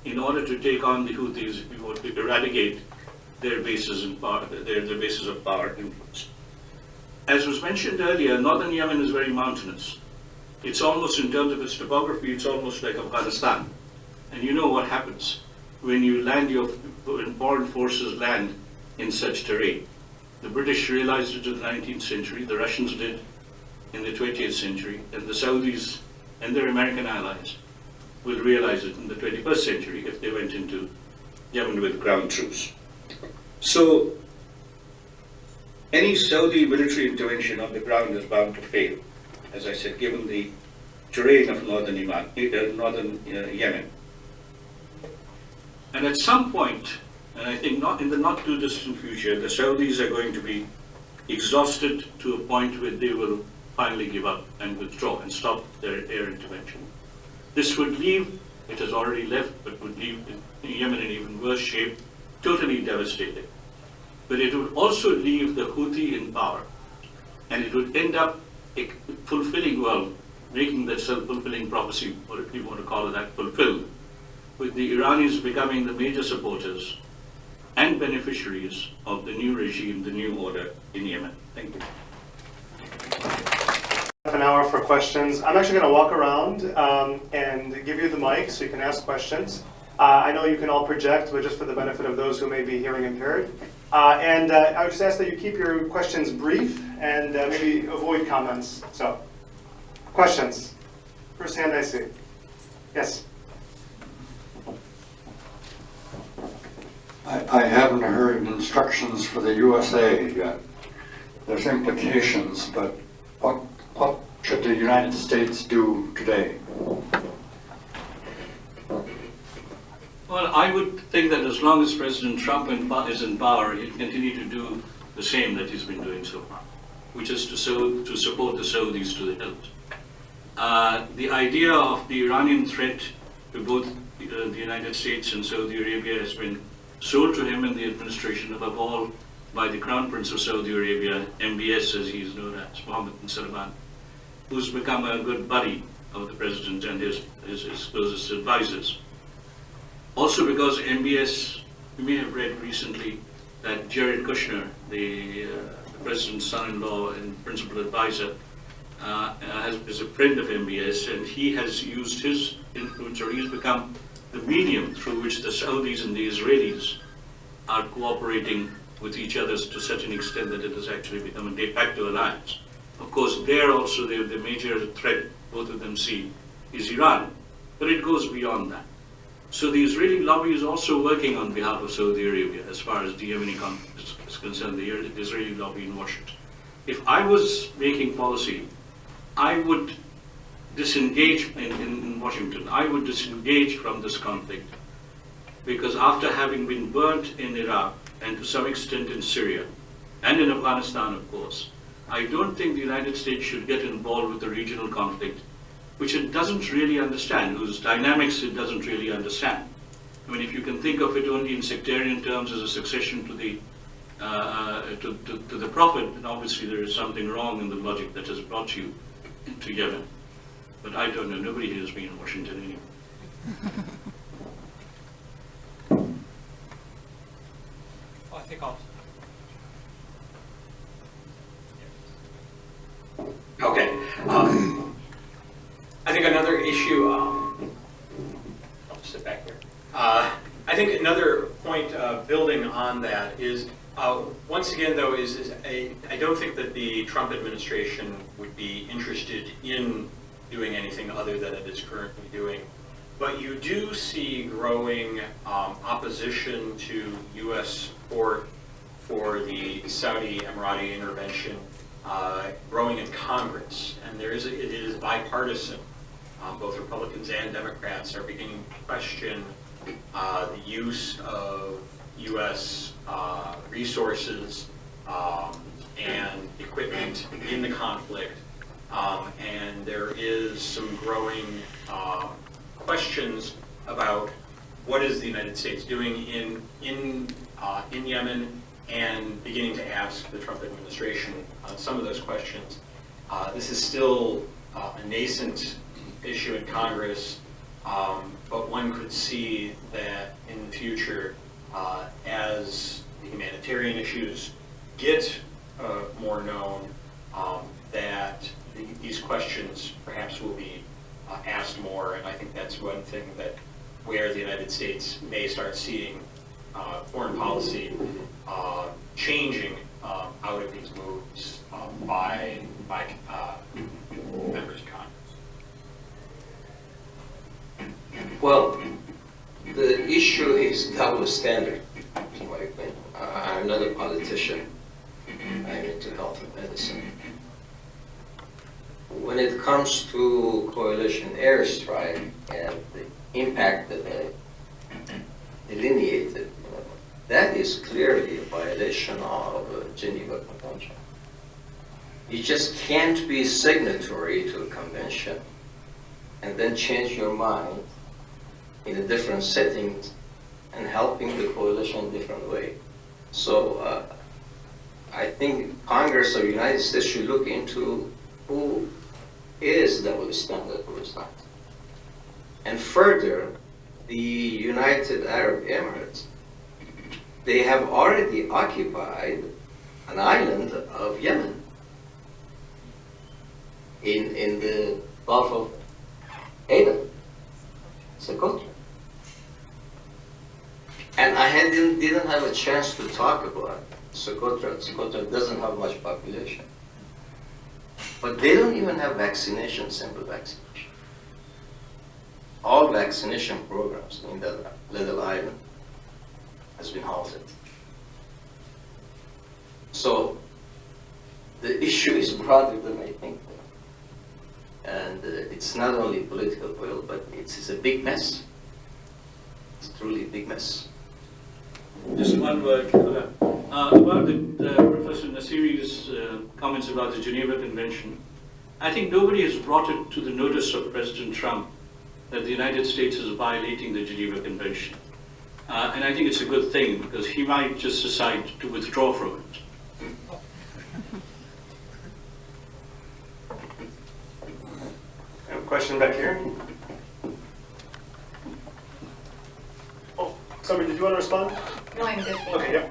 in order to take on the Houthis if you want to eradicate their bases of power influence. As was mentioned earlier, northern Yemen is very mountainous. It's almost, in terms of its topography, it's almost like Afghanistan. And you know what happens when you land when foreign forces land in such terrain. The British realized it in the 19th century, the Russians did in the 20th century, and the Saudis and their American allies will realize it in the 21st century if they went into Yemen with ground troops. So any Saudi military intervention on the ground is bound to fail, as I said, given the terrain of northern Yemen. And at some point, and I think not in the not too distant future, the Saudis are going to be exhausted to a point where they will finally give up and withdraw and stop their air intervention. This would leave, it has already left, but would leave Yemen in even worse shape, totally devastated. But it would also leave the Houthi in power, and it would end up making that self-fulfilling prophecy, or if you want to call it that, fulfilled, with the Iranis becoming the major supporters and beneficiaries of the new regime, the new order in Yemen. Thank you. Half an hour for questions. I'm actually going to walk around and give you the mic so you can ask questions. I know you can all project, but just for the benefit of those who may be hearing impaired. I would just ask that you keep your questions brief and maybe avoid comments. So, questions? First hand I see. Yes? I haven't heard instructions for the USA yet. There's implications, but what should the United States do today? Well, I would think that as long as President Trump is in power, he'll continue to do the same that he's been doing so far, which is to support the Saudis to the hilt. The idea of the Iranian threat to both the United States and Saudi Arabia has been sold to him and the administration, above all by the Crown Prince of Saudi Arabia, MBS as he's known as, Mohammed bin Salman, who's become a good buddy of the president and his closest advisors. Also because MBS, you may have read recently that Jared Kushner, the president's son-in-law and principal advisor, is a friend of MBS, and he has used his influence, or he's become the medium through which the Saudis and the Israelis are cooperating with each other to such an extent that it has actually become a de facto alliance. Of course, there also the major threat both of them see is Iran, but it goes beyond that. So the Israeli lobby is also working on behalf of Saudi Arabia as far as the Yemeni conflict is concerned, the Israeli lobby in Washington. If I was making policy, I would disengage in Washington. I would disengage from this conflict because after having been burnt in Iraq and to some extent in Syria and in Afghanistan, of course, I don't think the United States should get involved with a regional conflict which it doesn't really understand, whose dynamics it doesn't really understand. I mean, if you can think of it only in sectarian terms as a succession to the prophet, then obviously there is something wrong in the logic that has brought you into Yemen. But I don't know, nobody here has been in Washington anyway. I think I'll. Okay. I think another issue, I'll just sit back here. I think another point building on that is, once again though, I don't think that the Trump administration would be interested in doing anything other than it is currently doing. But you do see growing opposition to U.S. support for the Saudi Emirati intervention growing in Congress, and it is bipartisan. Both Republicans and Democrats are beginning to question the use of U.S. resources and equipment in the conflict, and there is some growing questions about what is the United States doing in Yemen, and beginning to ask the Trump administration some of those questions. This is still a nascent issue in Congress, but one could see that in the future, as the humanitarian issues get more known, that these questions perhaps will be asked more, and I think that's one thing that where the United States may start seeing foreign policy changing out of these moves by members of Congress. Well, the issue is double standard, in my opinion. I'm not a politician. I'm into health and medicine. When it comes to coalition airstrike and the impact that they delineated, that is clearly a violation of the Geneva Convention. You just can't be signatory to a convention and then change your mind in a different setting and helping the coalition in a different way. So I think Congress of the United States should look into who is double standard, who is not. And further, the United Arab Emirates, they have already occupied an island of Yemen in the Gulf of Aden, Socotra. And I didn't have a chance to talk about Socotra. Socotra doesn't have much population. But they don't even have vaccination, simple vaccination. All vaccination programs in that little island has been halted. So the issue is broader than I think. And it's not only political will, but it's a big mess. It's truly a big mess. Just one word about Professor Nassiri's comments about the Geneva Convention. I think nobody has brought it to the notice of President Trump that the United States is violating the Geneva Convention. And I think it's a good thing, because he might just decide to withdraw from it. I have a question back here. Oh, Summer, did you want to respond? No, I'm good. Okay, yeah.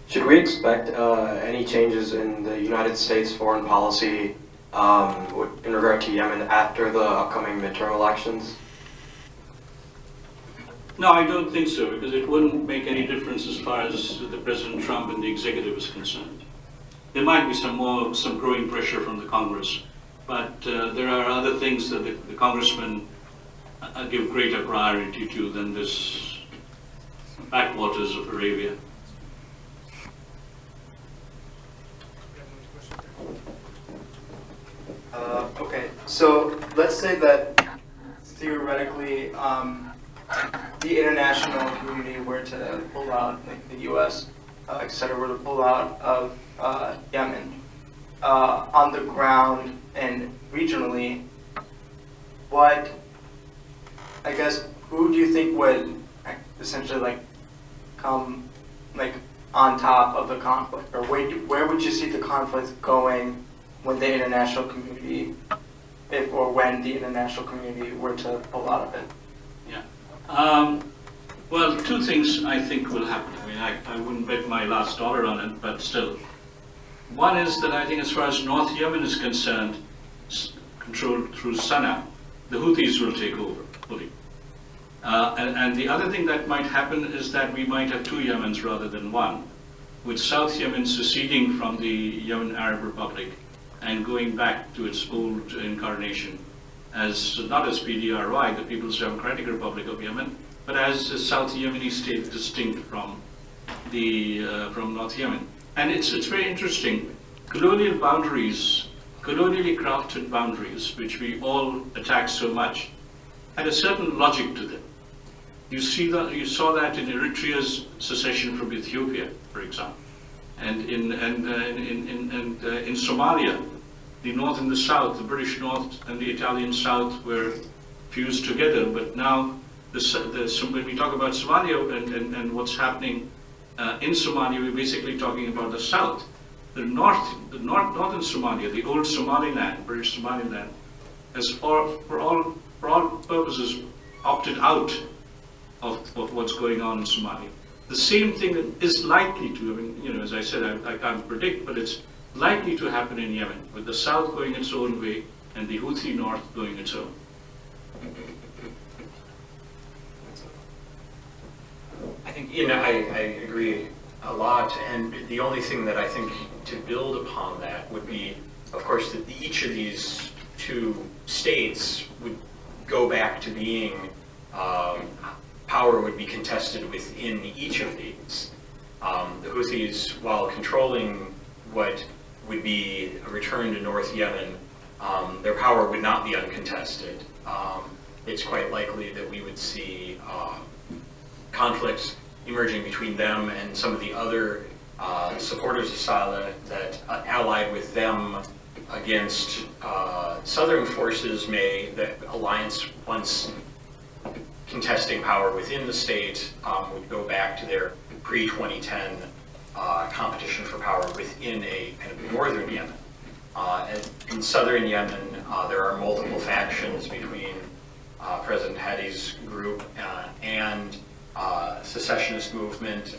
Should we expect any changes in the United States foreign policy in regard to Yemen after the upcoming midterm elections? No, I don't think so, because it wouldn't make any difference as far as the President Trump and the executive is concerned. There might be some growing pressure from the Congress, but there are other things that the congressmen give greater priority to than this backwaters of Arabia. So let's say that theoretically the international community were to pull out, like the U.S., et cetera, were to pull out of Yemen. On the ground and regionally, what, I guess, who do you think would essentially like come like on top of the conflict, or where would you see the conflict going when the international community, if or when the international community were to pull out of it? Yeah. Well, two things I think will happen. I mean, I wouldn't bet my last dollar on it, but still. One is that I think as far as North Yemen is concerned, controlled through Sana'a, the Houthis will take over fully. And the other thing that might happen is that we might have two Yemens rather than one, with South Yemen seceding from the Yemen Arab Republic and going back to its old incarnation as not as PDRY, the People's Democratic Republic of Yemen, but as a South Yemeni state distinct from North Yemen. And it's very interesting. Colonial boundaries, colonially crafted boundaries, which we all attack so much, had a certain logic to them. You saw that in Eritrea's secession from Ethiopia, for example, and in Somalia, the North and the South, the British North and the Italian South were fused together. But now, when we talk about Somalia and what's happening in Somalia, we're basically talking about the South. The northern Somalia, the old Somaliland, British Somaliland, has for all purposes opted out of what's going on in Somalia. The same thing is likely to, I mean, as I said, I can't predict, but it's likely to happen in Yemen, with the South going its own way and the Houthi North going its own. I think, I agree a lot, and the only thing that I think to build upon that would be, of course, that each of these two states would go back to being, power would be contested within each of these. The Houthis, while controlling what would be a return to North Yemen, their power would not be uncontested. It's quite likely that we would see conflicts emerging between them and some of the other supporters of Saleh that allied with them against southern forces the alliance, once contesting power within the state, would go back to their pre-2010 competition for power within a kind of northern Yemen. And in southern Yemen, there are multiple factions between President Hadi's group and secessionist movement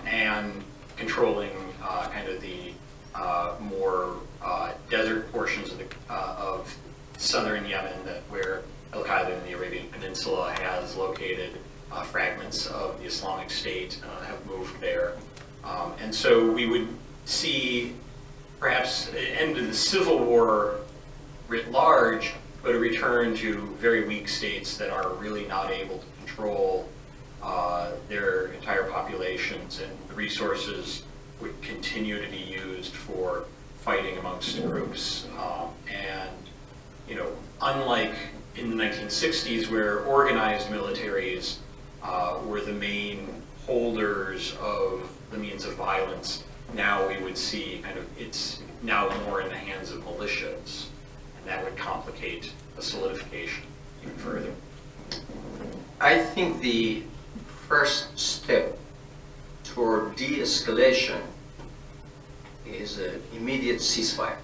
and controlling kind of the more desert portions of southern Yemen, where Al-Qaeda in the Arabian Peninsula has located fragments of the Islamic State, have moved there. And so we would see perhaps an end of the civil war writ large, but a return to very weak states that are really not able to control their entire populations, and the resources would continue to be used for fighting amongst groups. And, unlike in the 1960s, where organized militaries were the main holders of the means of violence, now we would see it's now more in the hands of militias, and that would complicate the solidification even further. I think the first step toward de-escalation is an immediate ceasefire.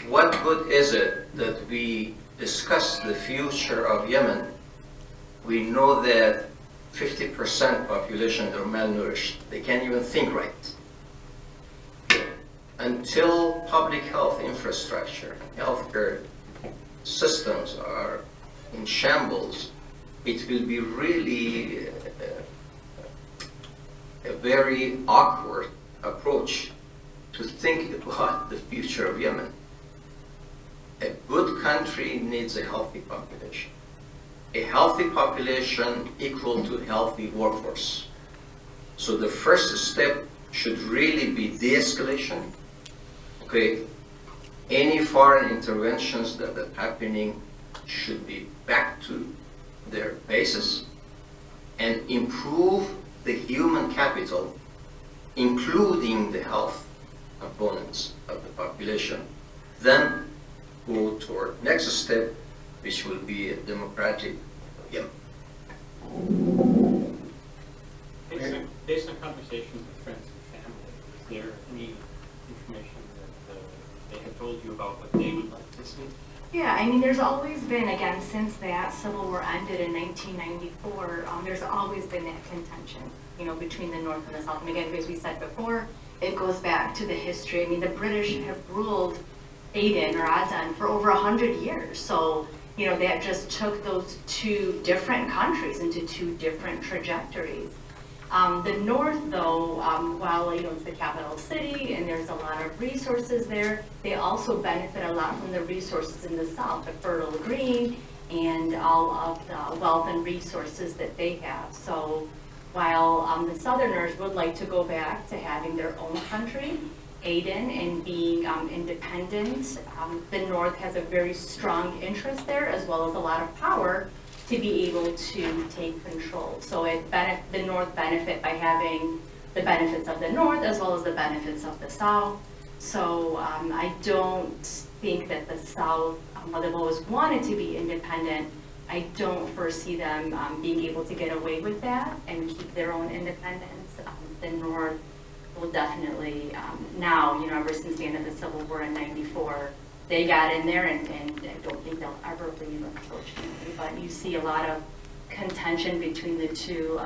What good is it that we discuss the future of Yemen? We know that 50% population are malnourished. They can't even think right. Until public health infrastructure, healthcare systems are in shambles, it will be really a very awkward approach to think about the future of Yemen. A good country needs a healthy population. A healthy population equal to a healthy workforce. So the first step should really be de-escalation, okay? any foreign interventions that are happening should be back to their basis and improve the human capital, including the health components of the population, then go toward next step, which will be a democratic Yemen. Based on conversations with friends and family, is there any information that they have told you about what they would like to see? Yeah, I mean, there's always been, again, since that Civil War ended in 1994, there's always been that contention, you know, between the North and the South. And again, as we said before, it goes back to the history. I mean, the British have ruled Aden or Aden for over 100 years. So, you know, that just took those two different countries into two different trajectories. The North, though, while, you know, it's the capital city and there's a lot of resources there, they also benefit a lot from the resources in the South, the fertile green and all of the wealth and resources that they have. So while the Southerners would like to go back to having their own country, Aden, and being independent, the North has a very strong interest there, as well as a lot of power to be able to take control. So the North benefit by having the benefits of the North as well as the benefits of the South. So I don't think that the South, while they've always wanted to be independent, I don't foresee them being able to get away with that and keep their own independence. The North will definitely, now, you know, ever since the end of the Civil War in '94, they got in there, and I don't think they'll ever leave, unfortunately. But you see a lot of contention between the two.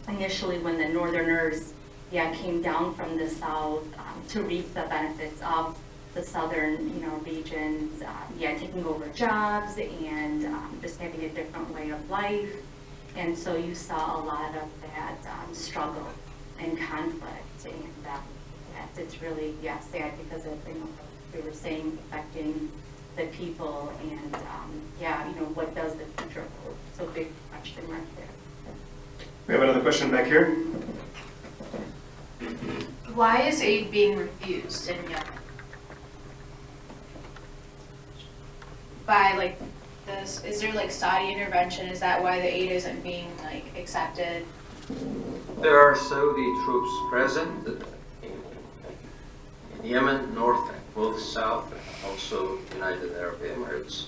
Initially, when the Northerners, came down from the South to reap the benefits of the Southern, you know, regions, taking over jobs and just having a different way of life. And so you saw a lot of that struggle and conflict, and it's really, sad because of, you know, we were saying affecting the people, and what does the future hold? So big question mark there. We have another question back here. Why is aid being refused in Yemen? By this, is there Saudi intervention? Is that why the aid isn't being accepted? There are Saudi troops present in Yemen, north and both south, and also United Arab Emirates.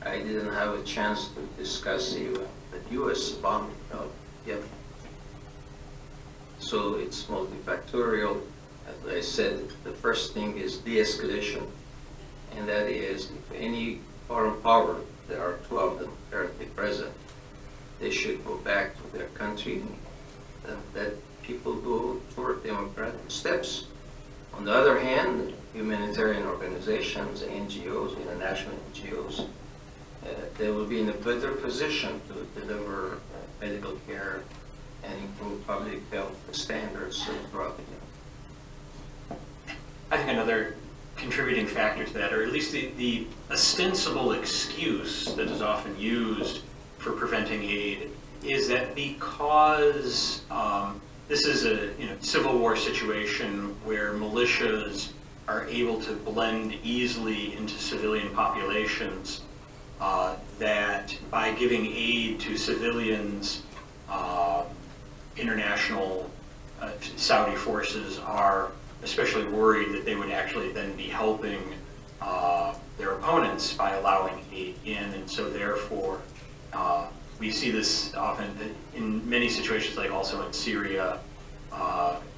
I didn't have a chance to discuss even the U.S. bombing of Yemen. So it's multifactorial. As I said, the first thing is de-escalation, and that is if any foreign power, there are two of them currently present, they should go back to their country and let people go toward democratic steps. On the other hand, humanitarian organizations, NGOs, international NGOs, they will be in a better position to deliver medical care and improve public health standards throughout the Yemen. I think another contributing factor to that, or at least the ostensible excuse that is often used for preventing aid, is that because this is a civil war situation where militias are able to blend easily into civilian populations, that by giving aid to civilians, international Saudi forces are especially worried that they would actually then be helping their opponents by allowing aid in, and so therefore we see this often in many situations, like also in Syria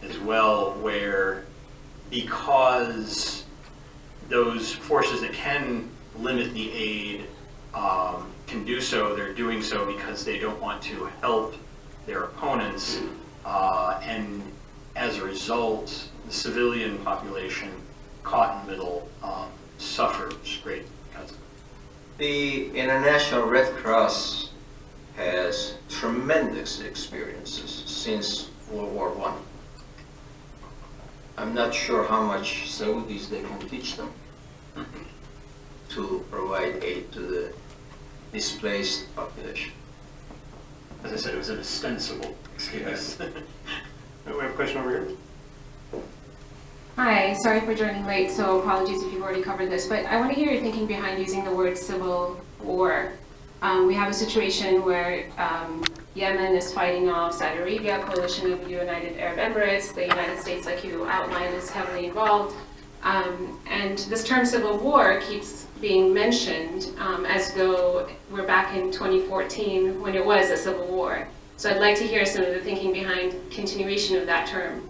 as well, where because those forces that can limit the aid can do so, they're doing so because they don't want to help their opponents, and as a result, the civilian population caught in the middle suffers great consequences. The International Red Cross has tremendous experiences since World War I. I'm not sure how much Saudis they can teach them to provide aid to the displaced population. As I said, it was an ostensible excuse. We have a question over here. Hi, sorry for joining late, so apologies if you've already covered this, but I want to hear your thinking behind using the word civil war. We have a situation where Yemen is fighting off Saudi Arabia, coalition of United Arab Emirates. The United States, like you outlined, is heavily involved. And this term civil war keeps being mentioned as though we're back in 2014 when it was a civil war. So I'd like to hear some of the thinking behind continuation of that term.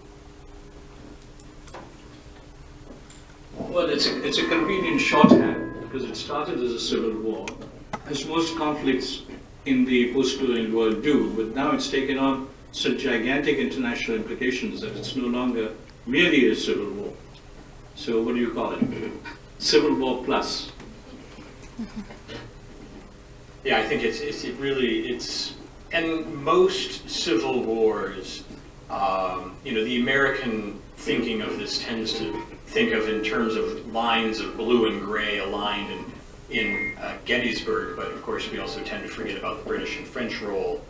Well, it's a convenient shorthand because it started as a civil war, as most conflicts in the post-colonial world do, but now it's taken on such gigantic international implications that it's no longer merely a civil war. So what do you call it? Civil war plus. Yeah, I think it's and most civil wars, the American thinking of this tends to think of in terms of lines of blue and gray aligned in Gettysburg, but of course we also tend to forget about the British and French role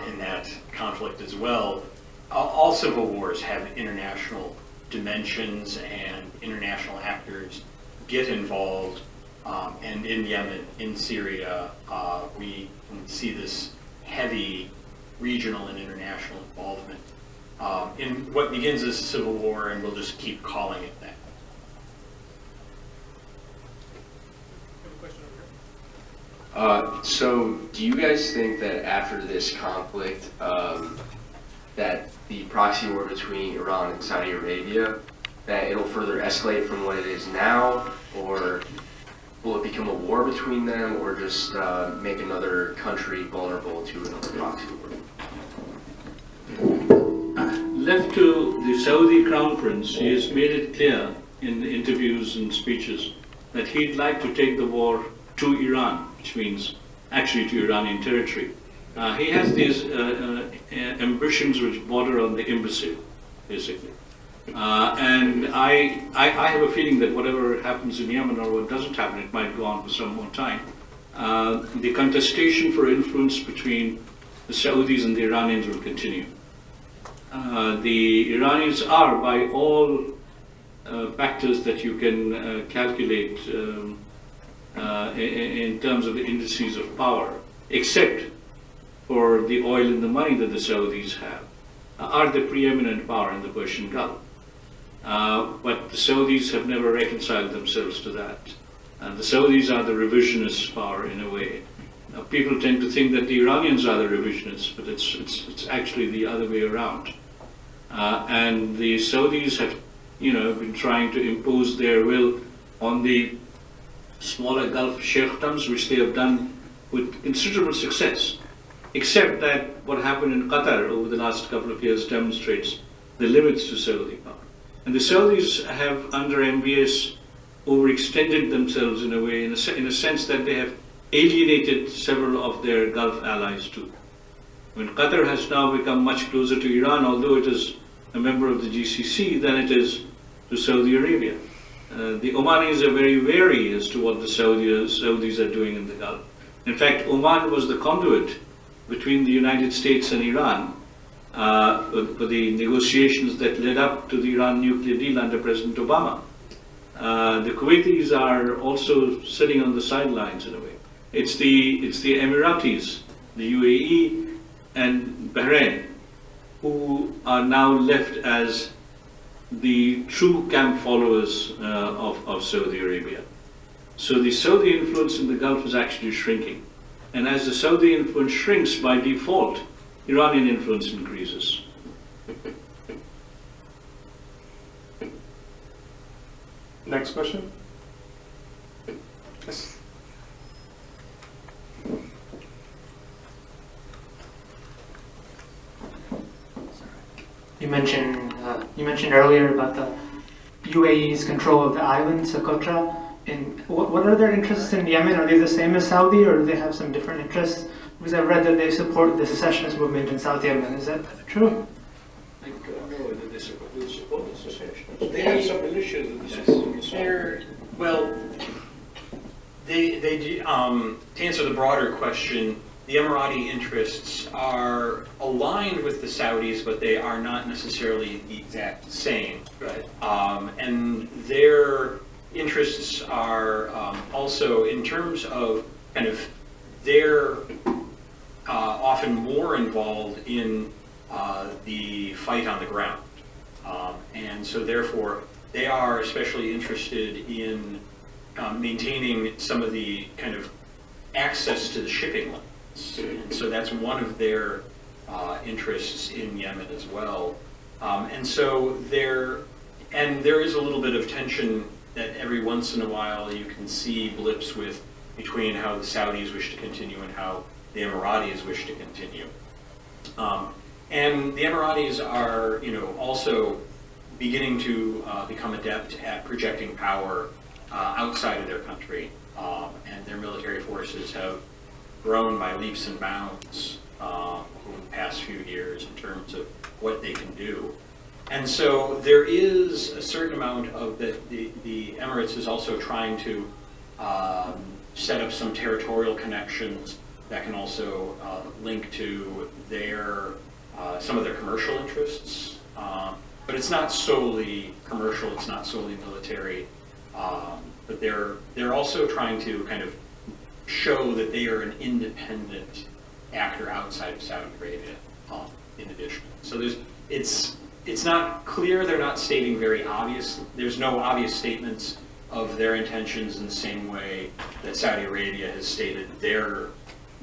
in that conflict as well. All civil wars have international dimensions and international actors get involved, and in Yemen, in Syria, we see this heavy regional and international involvement in what begins as a civil war, and we'll just keep calling it that. So do you guys think that after this conflict, that the proxy war between Iran and Saudi Arabia, that it'll further escalate from what it is now, or will it become a war between them, or just make another country vulnerable to another proxy war? Left to the Saudi Crown Prince, he has made it clear in the interviews and speeches that he'd like to take the war to Iran, which means actually to Iranian territory. He has these ambitions which border on the imbecile, basically. And I have a feeling that whatever happens in Yemen or what doesn't happen, it might go on for some more time. The contestation for influence between the Saudis and the Iranians will continue. The Iranians are, by all factors that you can calculate in terms of the indices of power, except for the oil and the money that the Saudis have, are the preeminent power in the Persian Gulf. But the Saudis have never reconciled themselves to that. The Saudis are the revisionist power in a way. People tend to think that the Iranians are the revisionists, but it's actually the other way around. And the Saudis have, been trying to impose their will on the smaller Gulf sheikhdoms, which they have done with considerable success. Except that what happened in Qatar over the last couple of years demonstrates the limits to Saudi power. And the Saudis have, under MBS, overextended themselves in a way, in a sense that they have alienated several of their Gulf allies too. When Qatar has now become much closer to Iran, although it is a member of the GCC, than it is to Saudi Arabia. The Omanis are very wary as to what the Saudis are doing in the Gulf. In fact, Oman was the conduit between the United States and Iran for the negotiations that led up to the Iran nuclear deal under President Obama. The Kuwaitis are also sitting on the sidelines in a way. It's the Emeritus, the UAE, and Bahrain, who are now left as the true camp followers of Saudi Arabia. So the Saudi influence in the Gulf is actually shrinking. And as the Saudi influence shrinks, by default, Iranian influence increases. Next question. Yes. You mentioned earlier about the UAE's control of the island, Socotra. And what are their interests in Yemen? Are they the same as Saudi, or do they have some different interests? Because I've read that they support the secessionist movement in South Yemen. Is that true? I don't know whether they support the secessionists. They have some militias in the south. Well, they to answer the broader question, the Emirati interests are aligned with the Saudis, but they are not necessarily the exact same. Right. And their interests are also, in terms of kind of, they're often more involved in the fight on the ground. And so therefore, they are especially interested in maintaining some of the kind of access to the shipping lanes. And so that's one of their interests in Yemen as well. And so there is a little bit of tension that every once in a while you can see blips between how the Saudis wish to continue and how the Emiratis wish to continue. And the Emiratis are, also beginning to become adept at projecting power outside of their country, and their military forces have grown by leaps and bounds over the past few years in terms of what they can do. And so there is a certain amount of the Emirates is also trying to set up some territorial connections that can also link to their some of their commercial interests. But it's not solely commercial, it's not solely military, but they're also trying to kind of show that they are an independent actor outside of Saudi Arabia, in addition. So it's not clear, they're not stating very obvious, there's no obvious statements of their intentions in the same way that Saudi Arabia has stated their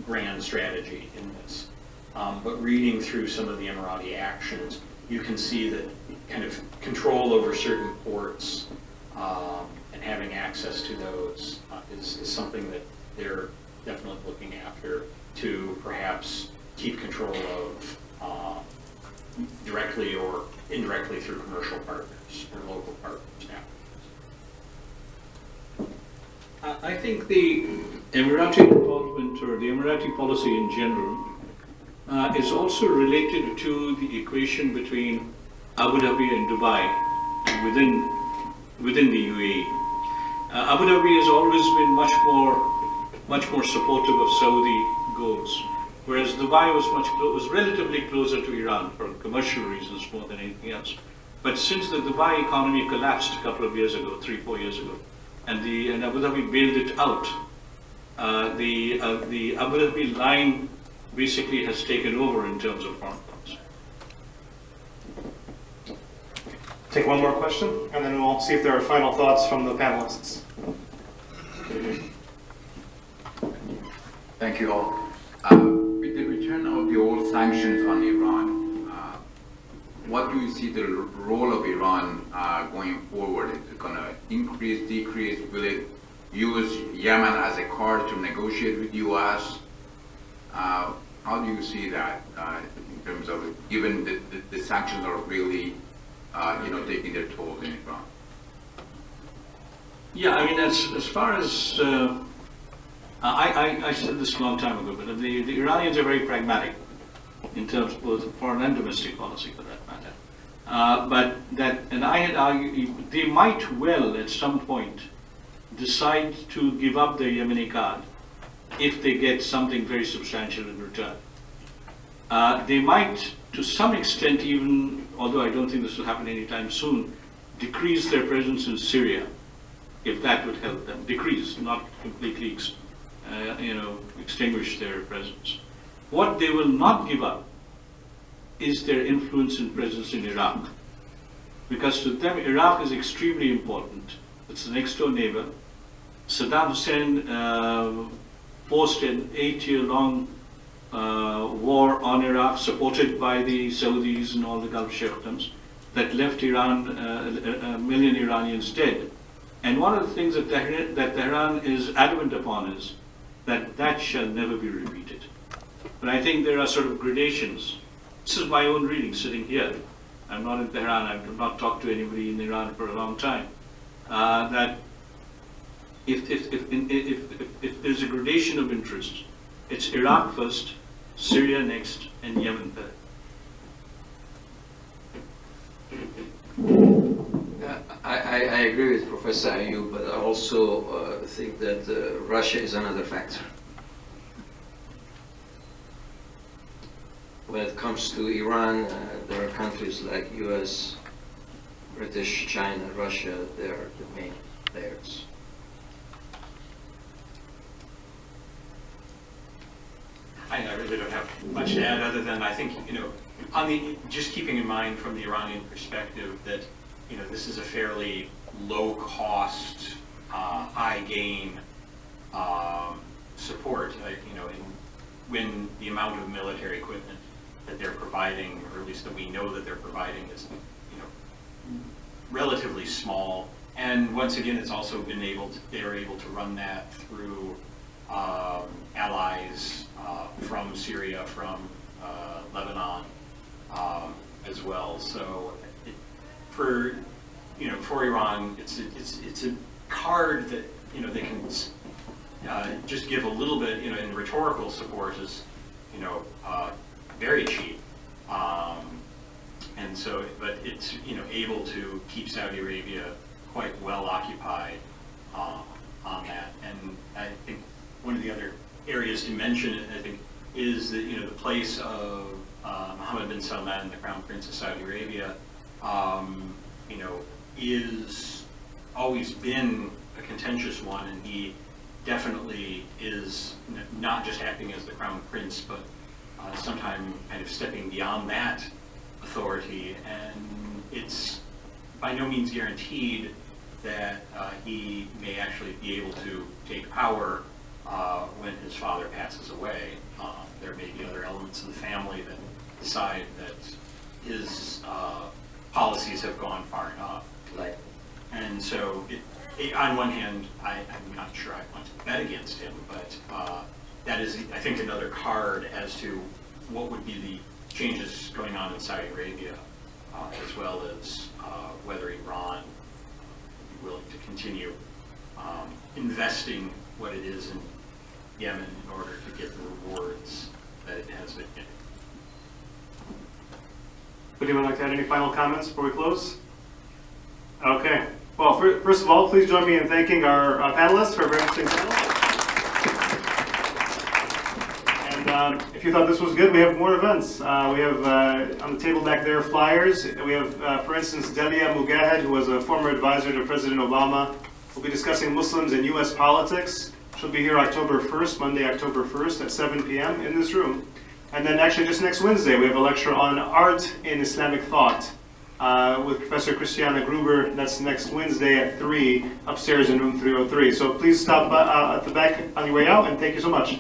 grand strategy in this. But reading through some of the Emirati actions, you can see that kind of control over certain ports and having access to those is something that they're definitely looking after to perhaps keep control of directly or indirectly through commercial partners or local partners now. I think the Emirati involvement or the Emirati policy in general is also related to the equation between Abu Dhabi and Dubai and within the UAE. Abu Dhabi has always been much more supportive of Saudi goals, whereas Dubai was relatively closer to Iran for commercial reasons more than anything else. But since the Dubai economy collapsed a couple of years ago, 3-4 years ago, and Abu Dhabi bailed it out, the Abu Dhabi line basically has taken over in terms of foreign policy. Take one more question, and then we'll see if there are final thoughts from the panelists. Thank you all. With the return of the old sanctions on Iran, what do you see the role of Iran going forward? Is it going to increase, decrease? Will it use Yemen as a card to negotiate with the U.S.? How do you see that in terms of, given the sanctions are really, taking their toll in Iran? Yeah, I mean, as far as I said this a long time ago, but the Iranians are very pragmatic in terms of both foreign and domestic policy, for that matter. And I had argued they might well at some point decide to give up their Yemeni card if they get something very substantial in return. They might, to some extent even, although I don't think this will happen anytime soon, decrease their presence in Syria, if that would help them. Decrease, not completely extinguish their presence. What they will not give up is their influence and presence in Iraq. Because to them, Iraq is extremely important. It's the next door neighbor. Saddam Hussein forced an 8-year-long war on Iraq, supported by the Saudis and all the Gulf Sheikdoms, that left Iran, a million Iranians dead. And one of the things that Tehran is adamant upon is that shall never be repeated. But I think there are sort of gradations. This is my own reading sitting here. I'm not in Tehran, I've not talked to anybody in Iran for a long time. That if there's a gradation of interest, it's Iraq first, Syria next, and Yemen third. I agree with Professor Ayoob, but I also think that Russia is another factor. when it comes to Iran, there are countries like US, British, China, Russia, they're the main players. I really don't have much to add other than I think, you know, just keeping in mind from the Iranian perspective that, you know, this is a fairly low cost, high gain support, you know, when the amount of military equipment that they're providing, or at least that we know that they're providing, is, you know, relatively small. And once again, it's also been they're able to run that through allies from Syria, from Lebanon as well. So for Iran, it's a card that, you know, they can just give a little bit, you know, in rhetorical support is, you know, very cheap. And so, but it's, you know, able to keep Saudi Arabia quite well occupied on that. And I think one of the other areas to mention, I think, is that, you know, the place of Mohammed bin Salman, the Crown Prince of Saudi Arabia, you know, is always been a contentious one, and he definitely is not just acting as the Crown Prince, but sometimes kind of stepping beyond that authority, and it's by no means guaranteed that he may actually be able to take power when his father passes away. There may be other elements of the family that decide that his policies have gone far enough. Right. And so, on one hand, I'm not sure I want to bet against him, but that is, I think, another card as to what would be the changes going on in Saudi Arabia, as well as whether Iran would be willing to continue investing what it is in Yemen in order to get the rewards that it has been getting. Would anyone like to add any final comments before we close? Okay. Well, first of all, please join me in thanking our panelists for a very interesting panel. And if you thought this was good, we have more events. We have on the table back there flyers. We have, for instance, Delia Mugahed, who was a former advisor to President Obama. We'll be discussing Muslims in U.S. politics. She'll be here October 1st, Monday, October 1st at 7 p.m. in this room. And then actually just next Wednesday, we have a lecture on art in Islamic thought with Professor Christiana Gruber. That's next Wednesday at 3 upstairs in room 303. So please stop at the back on your way out, and thank you so much.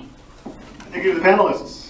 Thank you to the panelists.